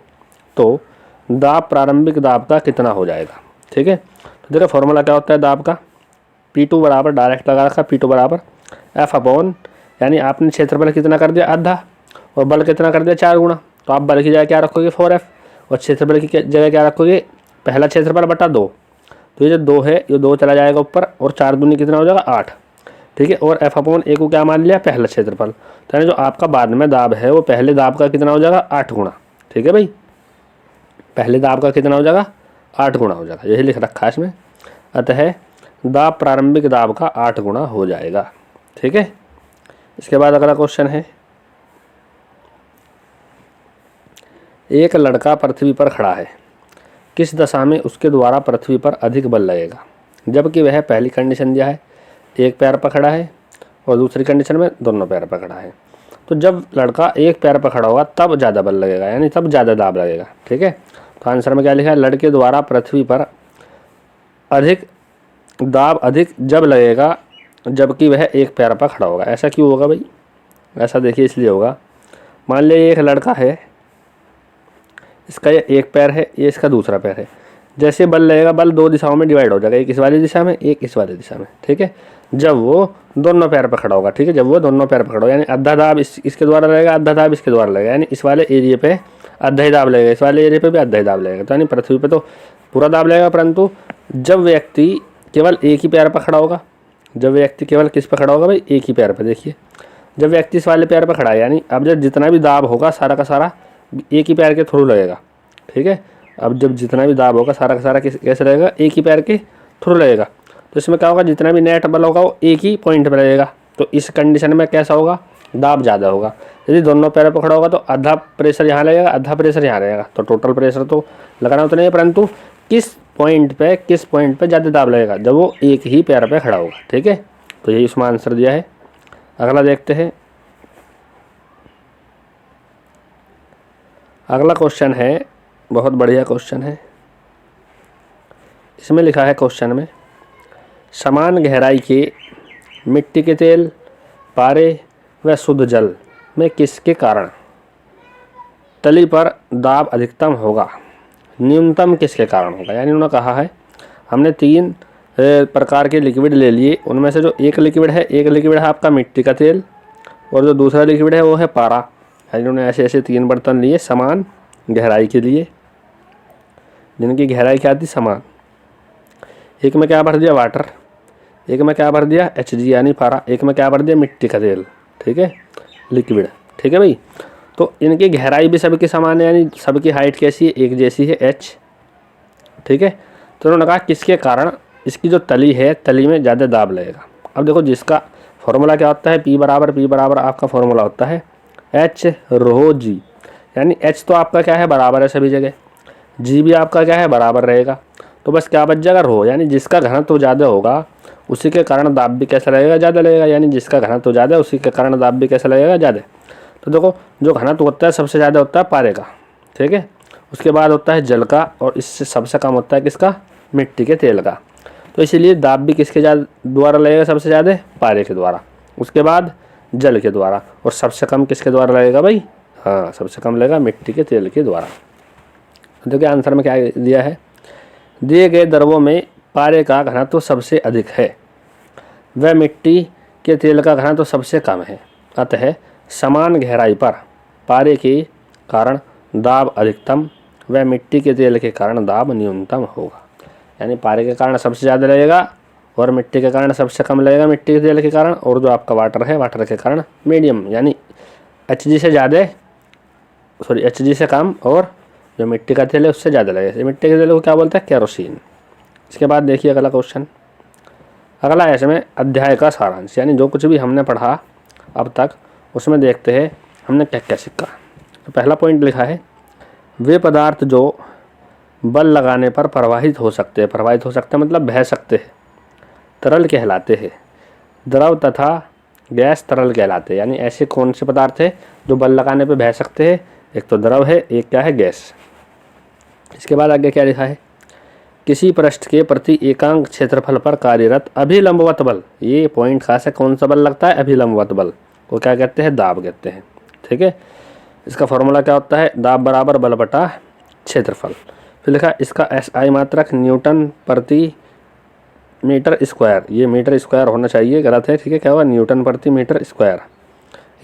तो दाब प्रारंभिक दाब का कितना हो जाएगा। ठीक है, तो देखो फॉर्मूला क्या होता है दाब का, P2 बराबर डायरेक्ट लगा रखा, P2 बराबर F/, यानी आपने क्षेत्रफल कितना कर दिया आधा और बल कितना कर दिया 4 गुना। तो आप बल की जगह क्या रखोगे 4F और क्षेत्रफल की जगह क्या रखोगे, पहला क्षेत्रफल बटा 2। तो ये जो 2 है ये 2 चला जाएगा ऊपर और 4 दूनी कितना हो जाएगा 8। ठीक है, और F/A को क्या मान लिया, पहला क्षेत्रफल। तो यानी जो आपका बाद में दाब है वो पहले दाब का कितना हो जाएगा 8 गुना। ठीक है भाई, पहले दाब का कितना हो जाएगा 8 गुना हो जाएगा, यही लिख रखा है इसमें। अतः दाब प्रारंभिक दाब का 8 गुना हो जाएगा। ठीक है, इसके बाद अगला क्वेश्चन है, एक लड़का पृथ्वी पर खड़ा है, किस दशा में उसके द्वारा पृथ्वी पर अधिक बल लगेगा। जबकि वह पहली कंडीशन दिया है एक पैर पर खड़ा है और दूसरी कंडीशन में दोनों पैर पर खड़ा है। तो जब लड़का एक पैर पर खड़ा होगा तब ज़्यादा बल लगेगा, यानी तब ज़्यादा दाब लगेगा। ठीक है, तो आंसर में क्या लिखा है, लड़के द्वारा पृथ्वी पर अधिक दाब अधिक जब लगेगा जबकि वह एक पैर पर खड़ा होगा। ऐसा क्यों होगा भाई, ऐसा देखिए इसलिए होगा, मान लिया एक लड़का है, इसका ये एक पैर है, ये इसका दूसरा पैर है। जैसे बल लगेगा बल 2 दिशाओं में डिवाइड हो जाएगा, एक इस वाली दिशा में एक इस वाली दिशा में। ठीक है, जब वो दोनों पैर पर खड़ा होगा, ठीक है, जब वो दोनों पैर पर खड़ा होगा यानी आधा दाब इसके द्वारा लगेगा, आधा दाब इसके द्वारा लगेगा, यानी इस वाले एरिया पे आधा ही दाब लगेगा, इस वाले एरिया पे भी आधा ही दाब लगेगा। तो यानी पृथ्वी पे तो पूरा दाब लगेगा, परंतु जब व्यक्ति केवल एक ही पैर पर खड़ा होगा, जब व्यक्ति केवल किस पर खड़ा होगा भाई, एक ही पैर पर। देखिए जब व्यक्ति इस वाले पैर पर खड़ा है यानी अब जब जितना भी दाब होगा सारा का सारा एक ही पैर के थ्रू लगेगा। ठीक है, अब जब जितना भी दाब होगा सारा का सारा कैसे लगेगा, एक ही पैर के थ्रू लगेगा। तो इसमें क्या होगा, जितना भी नेट बल होगा वो एक ही पॉइंट पर लगेगा। तो इस कंडीशन में कैसा होगा, दाब ज़्यादा होगा। यदि दोनों पैरों पर खड़ा होगा तो आधा प्रेशर यहाँ लगेगा, आधा प्रेशर यहाँ रहेगा। तो टोटल प्रेशर तो लगाना तो नहीं है, परंतु किस पॉइंट पे ज़्यादा दाब लगेगा, जब वो एक ही पैर पे खड़ा होगा। ठीक है, तो यही उसमें आंसर दिया है। अगला देखते हैं, अगला क्वेश्चन है, बहुत बढ़िया क्वेश्चन है। इसमें लिखा है क्वेश्चन में, समान गहराई के मिट्टी के तेल, पारे व शुद्ध जल में किसके कारण तली पर दाब अधिकतम होगा, न्यूनतम किसके कारण होगा। यानी उन्होंने कहा है हमने 3 प्रकार के लिक्विड ले लिए, उनमें से जो एक लिक्विड है आपका मिट्टी का तेल और जो दूसरा लिक्विड है वो है पारा। यानी उन्होंने ऐसे 3 बर्तन लिए समान गहराई के लिए, जिनकी गहराई क्या थी समान। एक में क्या भर दिया वाटर, एक में क्या भर दिया Hg यानी पारा, एक में क्या भर दिया मिट्टी का तेल। ठीक है, लिक्विड। ठीक है भाई, तो इनकी गहराई भी सबकी समान है, यानी सबकी हाइट कैसी है, एक जैसी है h। ठीक है, तो उन्होंने कहा किसके कारण इसकी जो तली है तली में ज़्यादा दाब लगेगा। अब देखो जिसका फॉर्मूला क्या होता है, P बराबर आपका फॉर्मूला होता है h rho g, यानी h तो आपका क्या है बराबर है सभी जगह, g भी आपका क्या है बराबर रहेगा। तो बस क्या बच जाएगा रो, यानी जिसका घनत्व तो ज़्यादा होगा उसी के कारण दाब भी कैसा लगेगा ज़्यादा लगेगा, यानी जिसका घनत्व तो ज़्यादा है उसी के कारण दाब भी कैसा लगेगा ज़्यादा। तो देखो जो घनत्व होता है सबसे ज़्यादा होता है पारे का। ठीक है, उसके बाद होता है जल का और इससे सबसे कम होता है किसका, मिट्टी के तेल का। तो इसीलिए दाब भी किसके द्वारा लगेगा सबसे ज़्यादा, पारे के द्वारा, उसके बाद जल के द्वारा, और सबसे कम किसके द्वारा लगेगा भाई, हाँ सबसे कम लगेगा मिट्टी के तेल के द्वारा। तो देखिए आंसर में क्या दिया है, दिए गए द्रवों में पारे का घनत्व सबसे अधिक है वह मिट्टी के तेल का घनत्व सबसे कम है, अतः समान गहराई पर पारे के कारण दाब अधिकतम व मिट्टी के तेल के कारण दाब न्यूनतम होगा। यानी पारे के कारण सबसे ज़्यादा लगेगा और मिट्टी के कारण सबसे कम लगेगा, मिट्टी के तेल के कारण, और जो आपका वाटर है वाटर के कारण मीडियम, यानी HG से ज़्यादा, सॉरी HG से कम, और जो मिट्टी का तेल है उससे ज़्यादा लगेगा। मिट्टी के तेल को क्या बोलते हैं? केरोसिन। इसके बाद देखिए अगला क्वेश्चन। अगला है इसमें अध्याय का सारांश, यानी जो कुछ भी हमने पढ़ा अब तक उसमें देखते हैं हमने क्या क्या सीखा। तो पहला पॉइंट लिखा है, वे पदार्थ जो बल लगाने पर प्रवाहित हो सकते हैं, प्रवाहित हो सकते हैं मतलब बह सकते हैं, तरल कहलाते हैं। द्रव तथा गैस तरल कहलाते हैं। यानी ऐसे कौन से पदार्थ है जो बल लगाने पर बह सकते हैं? एक तो द्रव है, एक क्या है? गैस। इसके बाद आगे क्या लिखा है, किसी पृष्ठ के प्रति एकांक क्षेत्रफल पर कार्यरत अभिलंबवत बल, ये पॉइंट खास है, कौन सा बल लगता है? अभिलंबवत बल को क्या कहते हैं? दाब कहते हैं। ठीक है, इसका फॉर्मूला क्या होता है? दाब बराबर बल बटा क्षेत्रफल। फिर लिखा इसका SI मात्रक न्यूटन प्रति मीटर स्क्वायर, ये मीटर स्क्वायर होना चाहिए, गलत है। ठीक है, क्या हुआ? न्यूटन प्रति मीटर स्क्वायर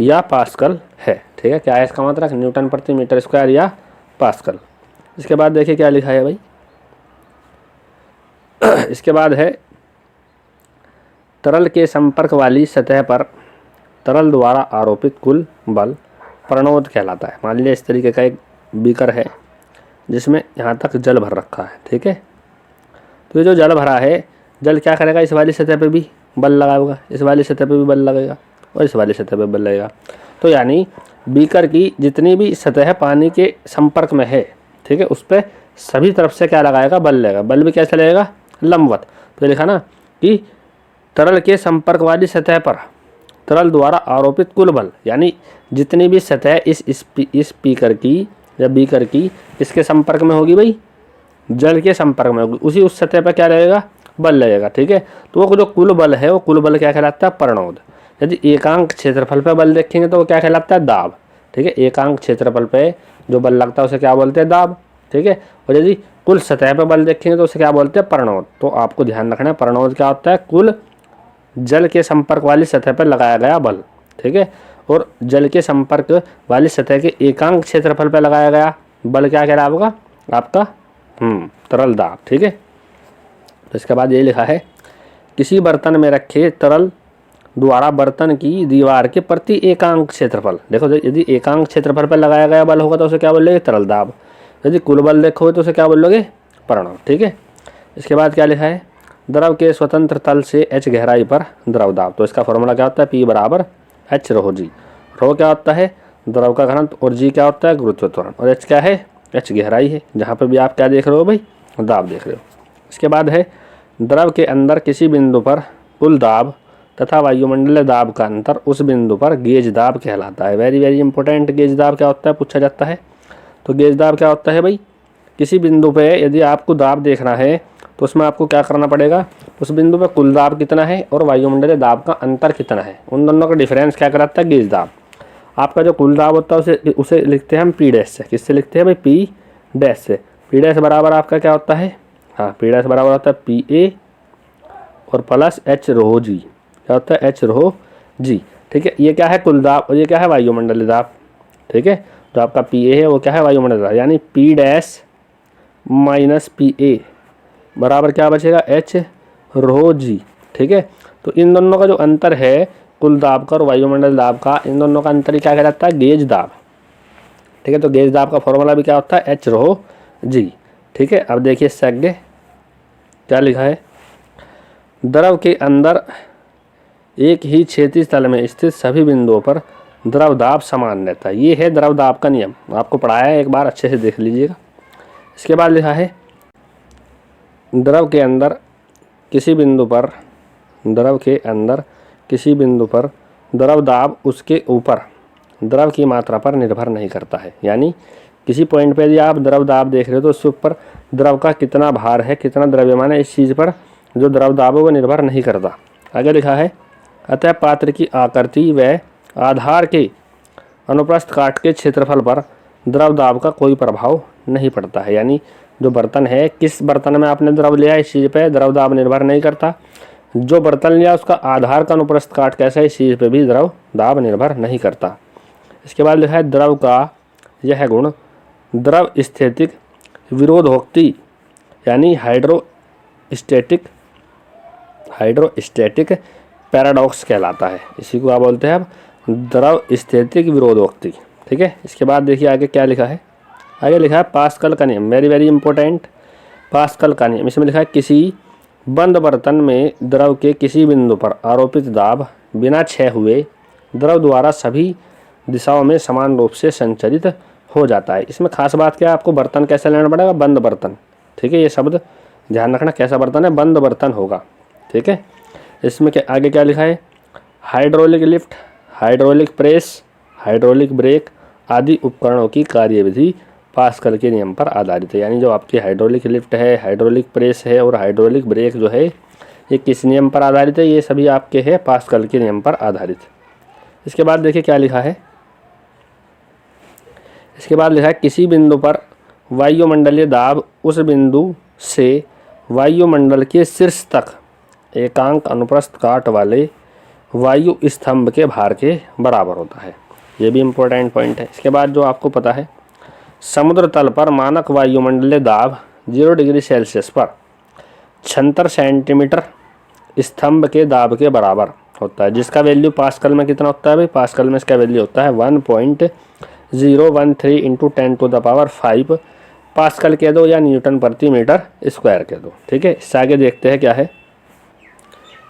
या पास्कल है। ठीक है, क्या है इसका मात्रक? न्यूटन प्रति मीटर स्क्वायर या पास्कल। इसके बाद देखिए क्या लिखा है भाई, इसके बाद है तरल के संपर्क वाली सतह पर तरल द्वारा आरोपित कुल बल प्रणोद कहलाता है। मान लीजिए इस तरीके का एक बीकर है जिसमें यहाँ तक जल भर रखा है। ठीक है, तो ये जो जल भरा है, जल क्या करेगा? इस वाली सतह पे भी बल लगाएगा, इस वाली सतह पे भी बल लगेगा, और इस वाली सतह पे बल लगेगा। तो यानी बीकर की जितनी भी सतह पानी के संपर्क में है, ठीक है, उस पर सभी तरफ से क्या लगाएगा? बल लगेगा। बल भी कैसे लगेगा? लंबवत। तो लिखा ना कि तरल के संपर्क वाली सतह पर तरल द्वारा आरोपित कुल बल, यानी जितनी भी सतह इस स्पीकर की या बीकर की इसके संपर्क में होगी भाई, जल के संपर्क में होगी, उसी उस सतह पर क्या लगेगा? बल लगेगा। ठीक है, तो वो जो कुल बल है वो कुल बल क्या कहलाता है? प्रणोद। यदि एकांक क्षेत्रफल पर बल देखेंगे तो वो क्या कहलाता है? दाब। ठीक है, एकांक क्षेत्रफल पे जो बल लगता है उसे क्या बोलते हैं? दाब। ठीक है, और यदि कुल सतह पर बल देखेंगे तो उसे क्या बोलते हैं? प्रणोद। तो आपको ध्यान रखना है, प्रणोद क्या होता है? कुल जल के संपर्क वाली सतह पर लगाया गया बल। ठीक है, और जल के संपर्क वाली सतह के एकांक क्षेत्रफल पर लगाया गया बल क्या कहलाएगा? आपका तरल दाब। ठीक है, तो इसके बाद ये लिखा है, किसी बर्तन में रखे तरल द्वारा बर्तन की दीवार के प्रति एकांक क्षेत्रफल, देखो यदि एकांक क्षेत्रफल पर लगाया गया बल होगा तो उसे क्या बोलोगे? तरल दाब। यदि कुल बल देखोगे तो उसे क्या बोलोगे? प्रणोद। ठीक है, इसके बाद क्या लिखा है, द्रव के स्वतंत्र तल से h गहराई पर द्रव दाब। तो इसका फॉर्मूला क्या होता है? P बराबर H ρ G। रो क्या होता है? द्रव का घनत्व, और G क्या होता है? गुरुत्व त्वरण, और H क्या है? H गहराई है। जहाँ पे भी आप क्या देख रहे हो भाई? दाब देख रहे हो। इसके बाद है, द्रव के अंदर किसी बिंदु पर कुल दाब तथा वायुमंडलीय दाब का अंतर उस बिंदु पर गेज दाब कहलाता है। वेरी वेरी इंपॉर्टेंट, गेज दाब क्या होता है? पूछा जाता है। तो गेज दाब क्या होता है भाई? किसी बिंदु पे यदि आपको दाब देखना है तो उसमें आपको क्या करना पड़ेगा? उस बिंदु पे कुल दाब कितना है और वायुमंडलीय दाब का अंतर कितना है, उन दोनों का डिफरेंस क्या कराता है? गेज दाब। आपका जो कुल दाब होता है उसे लिखते हैं हम P डैश से। किससे लिखते हैं भाई? P डैश से। P डैश बराबर आपका क्या होता है? हाँ, P डैश बराबर होता है PA और प्लस H ρ G। क्या होता है? H ρ G। ठीक है, ये क्या है? कुल दाब, और ये क्या है? वायुमंडलीय दाब। ठीक है, जो आपका PA है वो क्या है? वायुमंडलीय दाब। यानी P डैश माइनस PA बराबर क्या बचेगा? H ρ G। ठीक है, तो इन दोनों का जो अंतर है कुल दाब का और वायुमंडल दाब का, इन दोनों का अंतर ही क्या कहलाता है? गेज दाब। ठीक है, तो गेज दाब का फॉर्मूला भी क्या होता है? H ρ G। ठीक है, अब देखिए इससे आगे क्या लिखा है, द्रव के अंदर एक ही क्षैतिज तल में स्थित सभी बिंदुओं पर द्रव दाब समान रहता है। ये है द्रव दाब का नियम, आपको पढ़ाया है, एक बार अच्छे से देख लीजिएगा। इसके बाद लिखा है, द्रव के अंदर किसी बिंदु पर द्रव दाब उसके ऊपर द्रव की मात्रा पर निर्भर नहीं करता है। यानी किसी पॉइंट पे यदि आप द्रव दाब देख रहे हो तो उसके ऊपर द्रव का कितना भार है, कितना द्रव्यमान है, इस चीज़ पर जो द्रव दाब है वो निर्भर नहीं करता। आगे लिखा है, अतः पात्र की आकृति व आधार के अनुप्रस्थ काट के क्षेत्रफल पर द्रव दाब का कोई प्रभाव नहीं पड़ता है। यानी जो बर्तन है, किस बर्तन में आपने द्रव लिया इस चीज़ पे द्रव दाब निर्भर नहीं करता। जो बर्तन लिया उसका आधार का अनुप्रस्थ काट कैसा है, इस चीज़ पे भी द्रव दाब निर्भर नहीं करता। इसके बाद लिखा है, द्रव का यह गुण द्रव स्थितिक विरोधोक्ति यानी हाइड्रोस्टैटिक हाइड्रोस्टैटिक पैराडॉक्स कहलाता है। इसी को आप बोलते हैं अब द्रव स्थितिक विरोधोक्ति। ठीक है, इसके बाद देखिए आगे क्या लिखा है। आगे लिखा है पास्कल का नियम, वेरी वेरी इंपॉर्टेंट। पास्कल का नियम, इसमें लिखा है किसी बंद बर्तन में द्रव के किसी बिंदु पर आरोपित दाब बिना क्षय हुए द्रव द्वारा सभी दिशाओं में समान रूप से संचरित हो जाता है। इसमें खास बात क्या है, आपको बर्तन कैसे लेना पड़ेगा, बंद बर्तन। ठीक है, ये शब्द ध्यान रखना, कैसा बर्तन है, बंद बर्तन होगा। ठीक है, इसमें क्या आगे क्या लिखा है, hydraulic lift, hydraulic press, hydraulic brake आदि उपकरणों की कार्यविधि पास्कल के नियम पर आधारित है। यानी जो आपकी हाइड्रोलिक लिफ्ट है, हाइड्रोलिक प्रेस है और हाइड्रोलिक ब्रेक जो है ये किस नियम पर आधारित है, ये सभी आपके हैं पास्कल के नियम पर आधारित। इसके बाद देखिए क्या लिखा है, इसके बाद लिखा है किसी बिंदु पर वायुमंडलीय दाब उस बिंदु से वायुमंडल के शीर्ष तक एकांक अनुप्रस्थ काट वाले वायु स्तंभ के भार के बराबर होता है। ये भी इम्पोर्टेंट पॉइंट है। इसके बाद जो आपको पता है, समुद्र तल पर मानक वायुमंडलीय दाब 0 डिग्री सेल्सियस पर 76 सेंटीमीटर स्तंभ के दाब के बराबर होता है, जिसका वैल्यू पास्कल में कितना होता है भाई, पास्कल में इसका वैल्यू होता है 1.013 इंटू 10⁵ पास्कल कह दो या न्यूटन प्रति मीटर स्क्वायर कह दो। ठीक है, इससे आगे देखते हैं क्या है,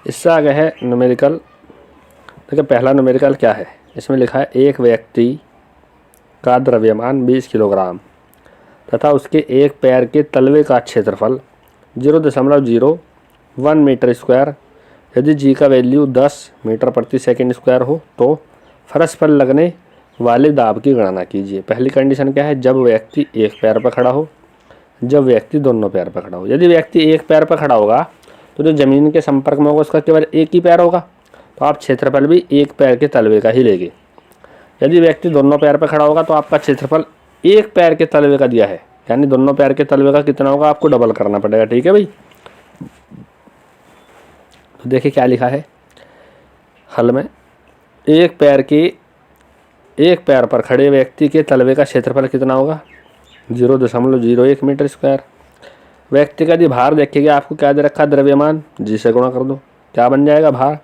इससे आगे है न्यूमेरिकल। देखिए पहला न्यूमेरिकल क्या है, इसमें लिखा है एक व्यक्ति का द्रव्यमान 20 किलोग्राम तथा उसके एक पैर के तलवे का क्षेत्रफल 0.01 मीटर स्क्वायर। यदि जी का वैल्यू 10 मीटर प्रति सेकंड स्क्वायर हो तो फर्श पर लगने वाले दाब की गणना कीजिए। पहली कंडीशन क्या है, जब व्यक्ति एक पैर पर खड़ा हो, जब व्यक्ति दोनों पैर पर खड़ा हो। यदि व्यक्ति एक पैर पर खड़ा होगा तो जो ज़मीन के संपर्क में होगा उसका केवल एक ही पैर होगा, तो आप क्षेत्रफल भी एक पैर के तलवे का ही लेंगे। यदि व्यक्ति दोनों पैर पर खड़ा होगा तो आपका क्षेत्रफल एक पैर के तलवे का दिया है, यानी दोनों पैर के तलवे का कितना होगा आपको डबल करना पड़ेगा। ठीक है भाई, तो देखिए क्या लिखा है हल में, एक पैर पर खड़े व्यक्ति के तलवे का क्षेत्रफल कितना होगा 0.01 मीटर स्क्वायर। व्यक्ति का यदि भार देखिएगा, आपको क्या दे रखा, द्रव्यमान, जी से गुणा कर दो, क्या बन जाएगा भार,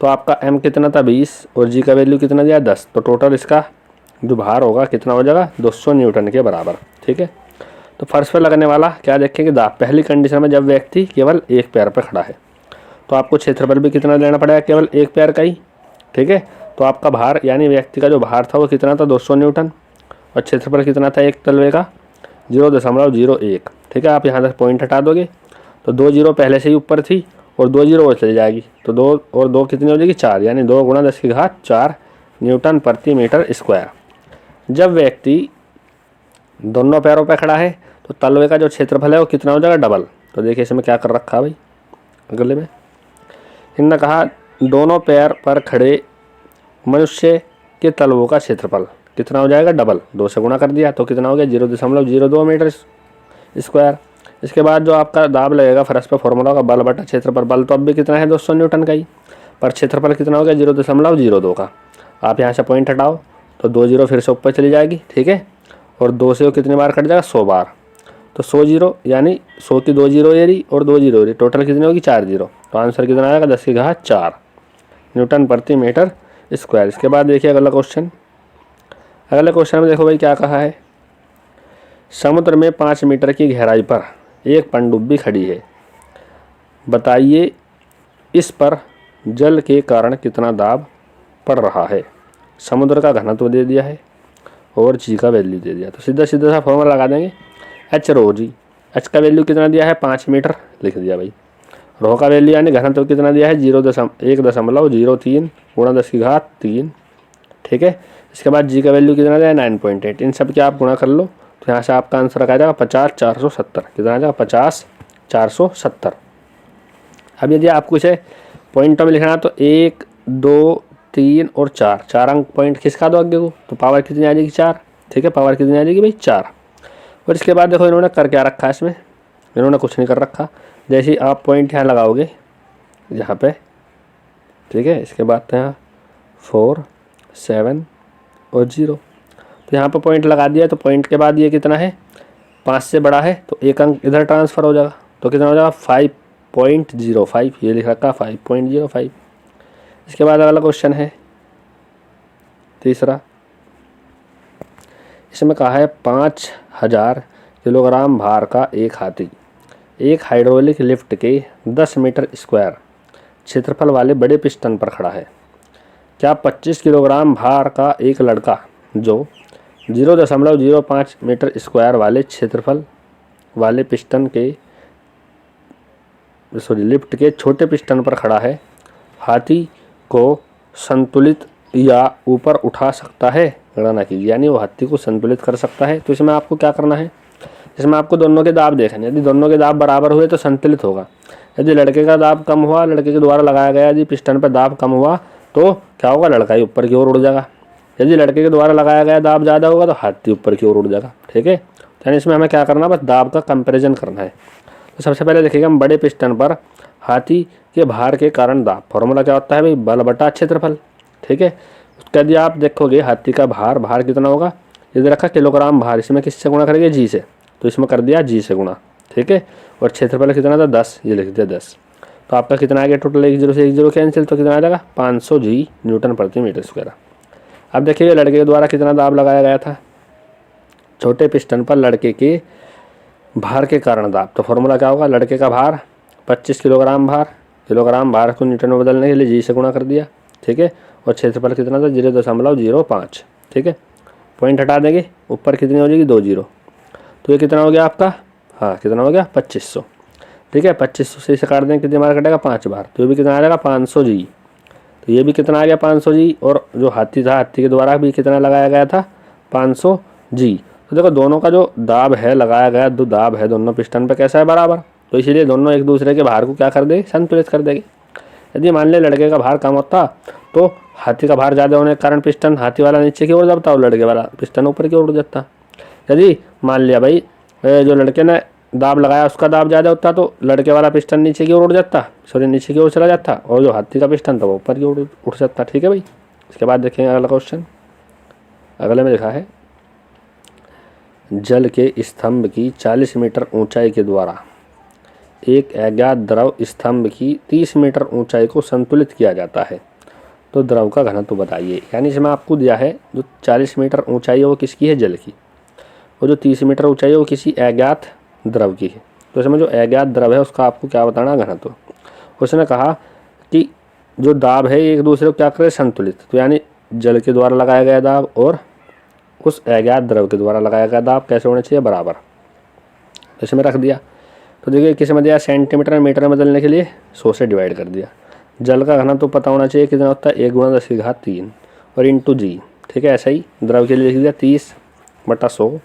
तो आपका m कितना था 20 और g का वैल्यू कितना दिया 10, तो टोटल इसका जो भार होगा कितना हो जाएगा 200 न्यूटन के बराबर। ठीक है, तो फर्श पर लगने वाला क्या देखेंगे दाब, पहली कंडीशन में जब व्यक्ति केवल एक पैर पर खड़ा है तो आपको क्षेत्रफल भी कितना लेना पड़ेगा, केवल एक पैर का ही। ठीक है, तो आपका भार यानी व्यक्ति का जो भार था वो कितना था 200 न्यूटन और क्षेत्रफल कितना था एक तलवे का 0.01। ठीक है, आप यहाँ तक पॉइंट हटा दोगे तो 2 जीरो पहले से ही ऊपर थी और 2 जीरो और चली जाएगी, तो 2 और 2 कितनी हो जाएगी 4, यानी 2 × 10⁴ न्यूटन प्रति मीटर स्क्वायर। जब व्यक्ति दोनों पैरों पर खड़ा है तो तलवे का जो क्षेत्रफल है वो कितना हो जाएगा डबल। तो देखिए इसमें क्या कर रखा है भाई, अगले में इन्होंने कहा दोनों पैर पर खड़े मनुष्य के तलवों का क्षेत्रफल कितना हो जाएगा डबल, 2 से गुणा कर दिया तो कितना हो गया 0.02 मीटर स्क्वायर। इसके बाद जो आपका दाब लगेगा फर्श पर फॉर्मूला होगा बल बटा क्षेत्रफल। बल तो अब भी कितना है 200 न्यूटन का ही, पर क्षेत्रफल कितना हो गया 0.02 का। आप यहाँ से पॉइंट हटाओ तो 2 जीरो फिर से ऊपर चली जाएगी। ठीक है, और 2 से वो कितनी बार कट जाएगा 100 बार, तो 100 जीरो यानी 100 की 2 जीरो ये रही और 2 जीरो ये रही, टोटल कितनी होगी 4 जीरो, तो आंसर कितना आएगा 10⁴ न्यूटन प्रति मीटर स्क्वायर। इसके बाद देखिए अगला क्वेश्चन, अगले क्वेश्चन में देखो भाई क्या कहा है, समुद्र में 5 मीटर की गहराई पर एक पनडुब्बी खड़ी है, बताइए इस पर जल के कारण कितना दाब पड़ रहा है। समुद्र का घनत्व दे दिया है और जी का वैल्यू दे दिया, तो सीधा सीधा सा फॉर्मूला लगा देंगे एच रो जी। एच का वैल्यू कितना दिया है 5 मीटर लिख दिया भाई, रो का वैल्यू यानी घनत्व कितना दिया है 1.03 × 10⁻3। ठीक है, इसके बाद जी का वैल्यू कितना दिया है 9.8। इन सब के आप गुणा कर लो तो यहाँ से आपका आंसर आ जाएगा 50,470। कितना आ जाएगा 50,470। अब यदि आपको इसे पॉइंटों में लिखना है तो 1 2 3 और 4 अंक पॉइंट खिसका दो आगे को, तो पावर कितनी आ जाएगी 4। ठीक है, पावर कितनी आ जाएगी भाई 4। और इसके बाद देखो इन्होंने कर क्या रखा है, इसमें इन्होंने कुछ नहीं कर रखा। जैसे ही आप पॉइंट यहाँ लगाओगे यहाँ पे, ठीक है, इसके बाद तो यहाँ 4 7 और 0, तो यहाँ पर पॉइंट लगा दिया। तो पॉइंट के बाद ये कितना है 5 से बड़ा है तो एक अंक इधर ट्रांसफ़र हो जाएगा, तो कितना हो जाएगा 5.05, ये लिख रखा 5.05। इसके बाद अगला क्वेश्चन है तीसरा, इसमें कहा है 5000 किलोग्राम भार का एक हाथी एक हाइड्रोलिक लिफ्ट के 10 मीटर स्क्वायर क्षेत्रफल वाले बड़े पिस्टन पर खड़ा है। क्या 25 किलोग्राम भार का एक लड़का जो 0.05 मीटर स्क्वायर वाले क्षेत्रफल वाले पिस्टन के लिफ्ट के छोटे पिस्टन पर खड़ा है, हाथी को संतुलित या ऊपर उठा सकता है? गणना कीजिए, यानी वो हाथी को संतुलित कर सकता है। तो इसमें आपको क्या करना है, इसमें आपको दोनों के दाब देखने, यदि दोनों के दाब बराबर हुए तो संतुलित होगा। यदि लड़के का दाब कम हुआ, लड़के के द्वारा लगाया गया यदि पिस्टन पर दाब कम हुआ तो क्या होगा, लड़का ही ऊपर की ओर उड़ जाएगा। यदि लड़के के द्वारा लगाया गया दाब ज़्यादा होगा तो हाथी ऊपर की ओर उड़ जाएगा। ठीक है, यानी इसमें हमें क्या करना है, बस दाब का कंपेरिजन करना है। तो सबसे पहले देखिएगा, हम बड़े पिस्टन पर हाथी के भार के कारण दाब, फॉर्मूला क्या होता है भाई, बल बटा क्षेत्रफल। ठीक है, यदि आप देखोगे हाथी का भार कितना होगा, यदि रखा किलोग्राम भार, इसमें किससे गुणा करेंगे, जी से, तो इसमें कर दिया जी से गुणा। ठीक है, और क्षेत्रफल कितना था 10, ये लिख दिया 10। तो आपका कितना आ गया टोटल, 1 0 से 1 0 कैंसिल, तो कितना आ जाएगा 500 जी न्यूटन प्रति मीटर स्क्वायर। अब देखिए लड़के के द्वारा कितना दाब लगाया गया था छोटे पिस्टन पर लड़के के भार के कारण दाब, तो फॉर्मूला क्या होगा, लड़के का भार 25 किलोग्राम भार को न्यूटन में बदलने के लिए जी से गुणा कर दिया। ठीक है, और क्षेत्रफल कितना था 0.05। ठीक है, पॉइंट हटा देंगे, ऊपर कितनी हो जाएगी 2 0, तो ये कितना हो गया आपका, हाँ कितना हो गया 2500। ठीक है, 2500 से इसे काट देंगे, कितनी बार कटेगा 5 बार, तो ये भी कितना आ जाएगा 500 जी। तो ये भी कितना आ गया 500 जी, और जो हाथी था, हाथी के द्वारा भी कितना लगाया गया था 500 जी। तो देखो दोनों का जो दाब है लगाया गया, जो दाब है दोनों पिस्टन पे कैसा है, बराबर, तो इसीलिए दोनों एक दूसरे के भार को क्या कर देंगे, संतुलित कर देंगे। यदि मान ले लड़के का भार कम होता तो हाथी का भार ज़्यादा होने के कारण पिस्टन हाथी वाला नीचे की ओर दबता और लड़के वाला पिस्टन ऊपर की ओर उड़ जाता। यदि मान लिया भाई जो लड़के ने दाब लगाया उसका दाब ज़्यादा होता तो लड़के वाला पिस्टन नीचे की ओर उड़ जाता, नीचे की ओर चला जाता, और जो हाथी का पिस्टन था वो ऊपर की ओर उठ जाता। ठीक है भाई, इसके बाद देखेंगे अगला क्वेश्चन। अगले में लिखा है, जल के स्तंभ की 40 मीटर ऊंचाई के द्वारा एक अज्ञात द्रव स्तंभ की 30 मीटर ऊंचाई को संतुलित किया जाता है, तो द्रव का घनत्व बताइए। यानी इसमें आपको दिया है जो 40 मीटर ऊंचाई है वो किसकी है, जल की, और जो 30 मीटर ऊंचाई है वो किसी अज्ञात द्रव की है। तो इसमें जो अज्ञात द्रव है उसका आपको क्या बताना, घनत्व। उसने कहा कि जो दाब है एक दूसरे को क्या करे, संतुलित, तो यानी जल के द्वारा लगाया गया दाब और उस अज्ञात द्रव के द्वारा लगाया गया दाब कैसे होने चाहिए, बराबर। तो इसमें रख दिया, तो देखिए किस में दिया, सेंटीमीटर में मीटर में बदलने के लिए 100 से डिवाइड कर दिया। जल का घनत्व तो पता होना चाहिए कितना होता है, 1 × 10⁻³ और इंटू जी। ठीक है, ऐसा ही द्रव के लिए लिख दिया 30/100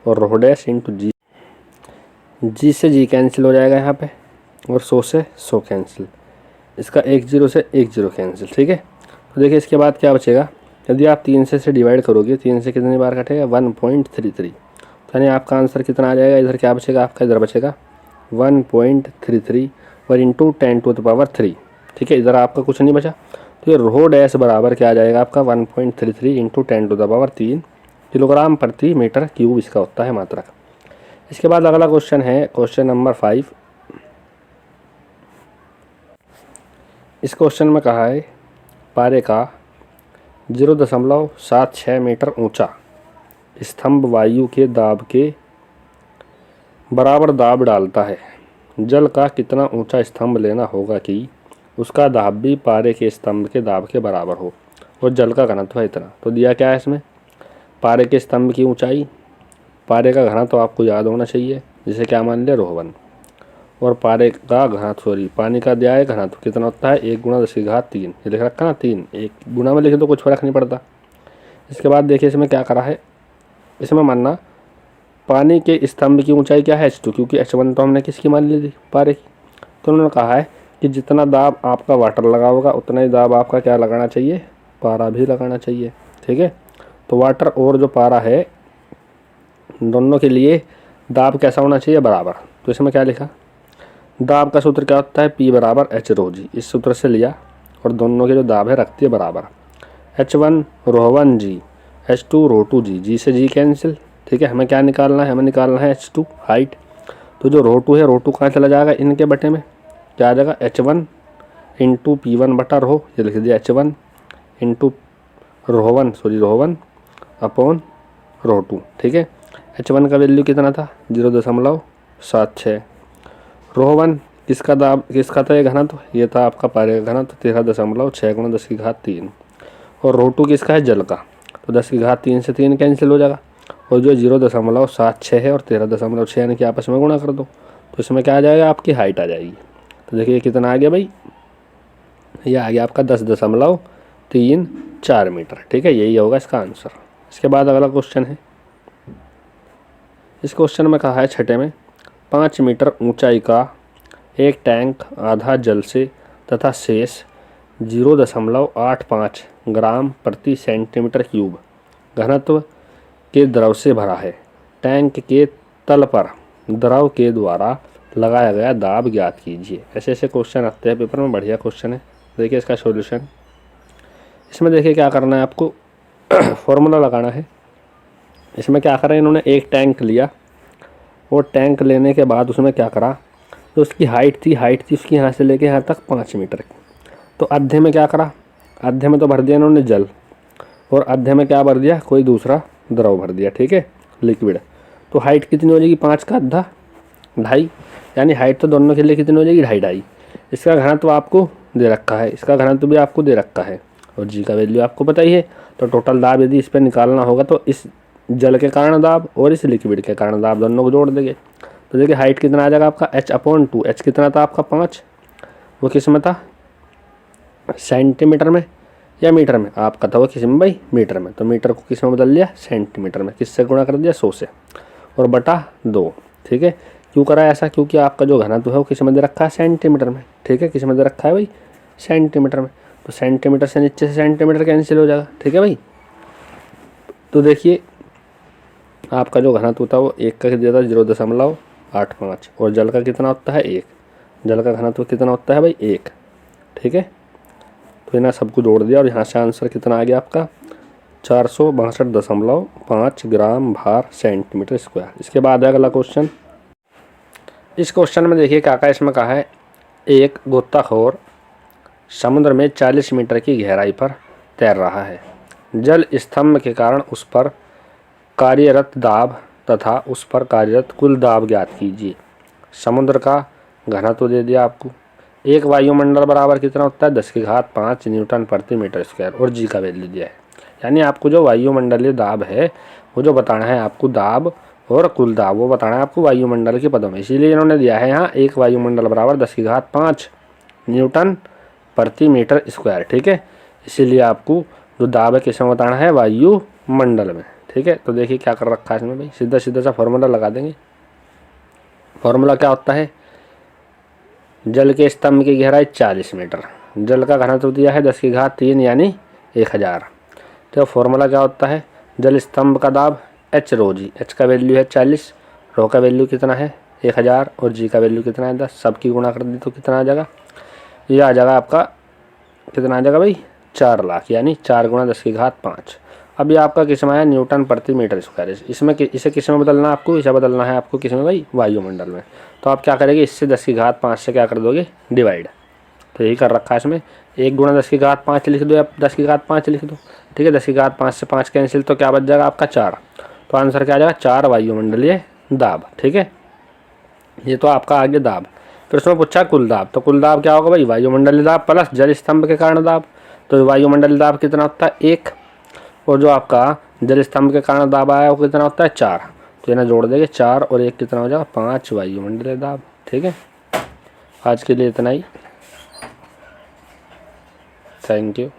और ρ डैश इंटू जी। जी से जी कैंसिल हो जाएगा यहाँ पे, और 100 से 100 कैंसिल, इसका 1 0 से 1 0 कैंसिल। ठीक है, तो देखिए इसके बाद क्या बचेगा, यदि आप 3 से डिवाइड करोगे, 3 से कितनी बार कटेगा 1.33, यानी आपका आंसर कितना आ जाएगा, इधर क्या बचेगा आपका, इधर बचेगा 1.33 और इंटू 10⁻3। ठीक है, इधर आपका कुछ नहीं बचा, तो ये ρ डैश बराबर क्या आ जाएगा आपका 1.33 इंटू 10⁻3 किलोग्राम प्रति मीटर क्यूब, इसका होता है मात्रक। इसके बाद अगला क्वेश्चन है क्वेश्चन नंबर 5। इस क्वेश्चन में कहा है, पारे का 0.76 मीटर ऊंचा स्तंभ वायु के दाब के बराबर दाब डालता है, जल का कितना ऊंचा स्तंभ लेना होगा कि उसका दाब भी पारे के स्तंभ के दाब के बराबर हो, और जल का घनत्व है इतना। तो दिया क्या है इसमें, पारे के स्तंभ की ऊंचाई, पारे का घनत्व तो आपको याद होना चाहिए, जिसे क्या मान लिया ρ1, और पारे का घनत्व पानी का दिया है घनत्व कितना होता है 1 × 10⁻³ ये लिख रखा ना 3, एक गुणा में लिखे तो कुछ फर्क नहीं पड़ता। इसके बाद देखिए इसमें क्या करा है, इसमें मानना पानी के स्तंभ की ऊंचाई क्या है h2, क्योंकि h1 तो हमने किसकी मान ली थी, पारे की। तो उन्होंने कहा है कि जितना दाब आपका वाटर लगा होगा उतना ही दाब आपका क्या लगाना चाहिए, पारा भी लगाना चाहिए। ठीक है, तो वाटर और जो पारा है दोनों के लिए दाब कैसा होना चाहिए, बराबर। तो इसमें क्या लिखा, दाब का सूत्र क्या होता है, P = H ρg, इस सूत्र से लिया, और दोनों के जो दाब है रखती है बराबर, H1 ρ1g, H2 ρ2g, जी से जी कैंसिल। ठीक है, हमें क्या निकालना है, हमें निकालना है H2 हाइट, तो जो ρ2 है ρ2 कहाँ चला जाएगा, इनके बटे में, क्या आ जाएगा, H1 इंटू P1 बटा रो, ये लिख दिया H1 इंटू रो1 अपॉन रो2। ठीक है, H1 का वैल्यू कितना था, 0.76। रो1 किसका था ये घनत्व, ये था आपका पारे का घनत्व 13.6 × 10⁻3। और रो2 किसका है, जल का, तो 10⁻3 से 3 कैंसिल हो जाएगा, और जो 0.76 है और 13.6 यानी कि आपस में गुणा कर दो, तो इसमें क्या आ जाएगा, आपकी हाइट आ जाएगी। तो देखिए कितना आ गया भाई, ये आ गया आपका 10.34 मीटर। ठीक है, यही होगा इसका आंसर। इसके बाद अगला क्वेश्चन है, इस क्वेश्चन में कहा है छठे में, 5 मीटर ऊंचाई का एक टैंक आधा जल से तथा शेष 0.85 ग्राम प्रति सेंटीमीटर क्यूब घनत्व के द्रव से भरा है। टैंक के तल पर द्रव के द्वारा लगाया गया दाब ज्ञात कीजिए। ऐसे ऐसे क्वेश्चन आते हैं पेपर में, बढ़िया क्वेश्चन है। देखिए इसका सॉल्यूशन, इसमें देखिए क्या करना है आपको, फॉर्मूला लगाना है। इसमें क्या करा, इन्होंने एक टैंक लिया, वो टैंक लेने के बाद उसमें क्या करा, तो उसकी हाइट थी उसकी यहाँ से लेके यहाँ तक 5 मीटर की। तो आधे में क्या करा, आधे में तो भर दिया इन्होंने जल, और आधे में क्या भर दिया, कोई दूसरा द्रव भर दिया। ठीक है, लिक्विड। तो हाइट कितनी हो जाएगी, 5 का आधा 2.5, यानी हाइट तो दोनों के लिए कितनी हो जाएगी, 2.5। इसका घनत्व आपको दे रखा है, इसका घनत्व भी आपको दे रखा है, और जी का वैल्यू आपको पता ही है। तो टोटल दाब यदि इस पर निकालना होगा तो इस जल के कारण दाब और इस लिक्विड के कारण दाब दोनों को जोड़ देंगे। तो देखिए हाइट कितना आ जाएगा आपका, H/2। H कितना था आपका 5, वो किस में था, सेंटीमीटर में या मीटर में, आपका था वो किस में भाई, मीटर में। तो मीटर को किस में बदल लिया, सेंटीमीटर में। किससे गुणा कर दिया, 100 से, और बटा 2। ठीक है, क्यों करा ऐसा, क्योंकि आपका जो घनत्व है वो किस में दे रखा है, सेंटीमीटर में। ठीक है, किस में दे रखा है भाई, सेंटीमीटर में। तो सेंटीमीटर से नीचे से सेंटीमीटर कैंसिल हो जाएगा। ठीक है भाई, तो देखिए आपका जो घनत्व होता है वो 1 का दिया था 0.85, और जल का कितना होता है 1, जल का घनत्व कितना होता है भाई 1। ठीक है, तो इन्हें सबको जोड़ दिया, और यहाँ से आंसर कितना आ गया आपका, 462.5 ग्राम भार सेंटीमीटर स्क्वायर। इसके बाद है अगला क्वेश्चन। इस क्वेश्चन में देखिए क्या कहा, इसमें कहा है, एक गोताखोर समुद्र में 40 मीटर की गहराई पर तैर रहा है। जल स्तंभ के कारण उस पर कार्यरत दाब तथा उस पर कार्यरत कुल दाब ज्ञात कीजिए। समुद्र का घनत्व दे दिया आपको, एक वायुमंडल बराबर कितना होता है, 10⁵5 न्यूटन प्रति मीटर स्क्वायर, और जी का वैल्यू दिया है। यानी आपको जो वायुमंडलीय दाब है वो जो बताना है आपको, दाब और कुल दाब वो बताना है आपको वायुमंडल के पदों में। इसीलिए इन्होंने दिया है यहाँ एक वायुमंडल बराबर 10⁵5 न्यूटन प्रति मीटर स्क्वायर। ठीक है, इसीलिए आपको जो दाब है किसमें बताना है, वायुमंडल में। ठीक है, तो देखिए क्या कर रखा है इसमें भाई, सीधा सीधा सा फॉर्मूला लगा देंगे। फॉर्मूला क्या होता है, जल के स्तंभ की गहराई 40 मीटर, जल का घनत्व दिया है 10⁵3 यानी 1000। तो फॉर्मूला क्या होता है, जल स्तंभ का दाब H रो जी, H का वैल्यू है 40, रो का वैल्यू कितना है 1000, और जी का वैल्यू कितना है 10। सबकी गुणा कर दी तो कितना आ जाएगा, ये आ जाएगा आपका, कितना आ जाएगा भाई 4 लाख, यानी 4 × 10⁵5। अब ये आपका किस में है, न्यूटन प्रति मीटर स्क्वायर। इसमें इसे किस में बदलना है आपको, इसे बदलना है आपको किस में भाई, वायुमंडल में। तो आप क्या करेंगे, इससे 10⁵5 से क्या कर दोगे, डिवाइड। तो यही कर रखा है इसमें, 1 × 10⁵5 लिख दो या 10⁵5 लिख दो। ठीक है, 10⁵5 से 5 कैंसिल, तो क्या बच जाएगा आपका 4। तो आंसर क्या आ जाएगा, 4 वायुमंडलीय दाब। ठीक है, ये तो आपका आगे दाब। फिर उसमें पूछा कुल दाब, तो कुल दाब क्या होगा भाई, वायुमंडलीय दाब प्लस जल स्तंभ के कारण दाब। तो वायुमंडलीय दाब कितना होता है 1, और जो आपका जल स्तंभ के कारण दाब आया वो कितना होता है 4। तो इन्हें जोड़ देंगे, 4 और 1 कितना हो जाएगा, 5 वायुमंडलीय दाब। ठीक है, आज के लिए इतना ही, थैंक यू।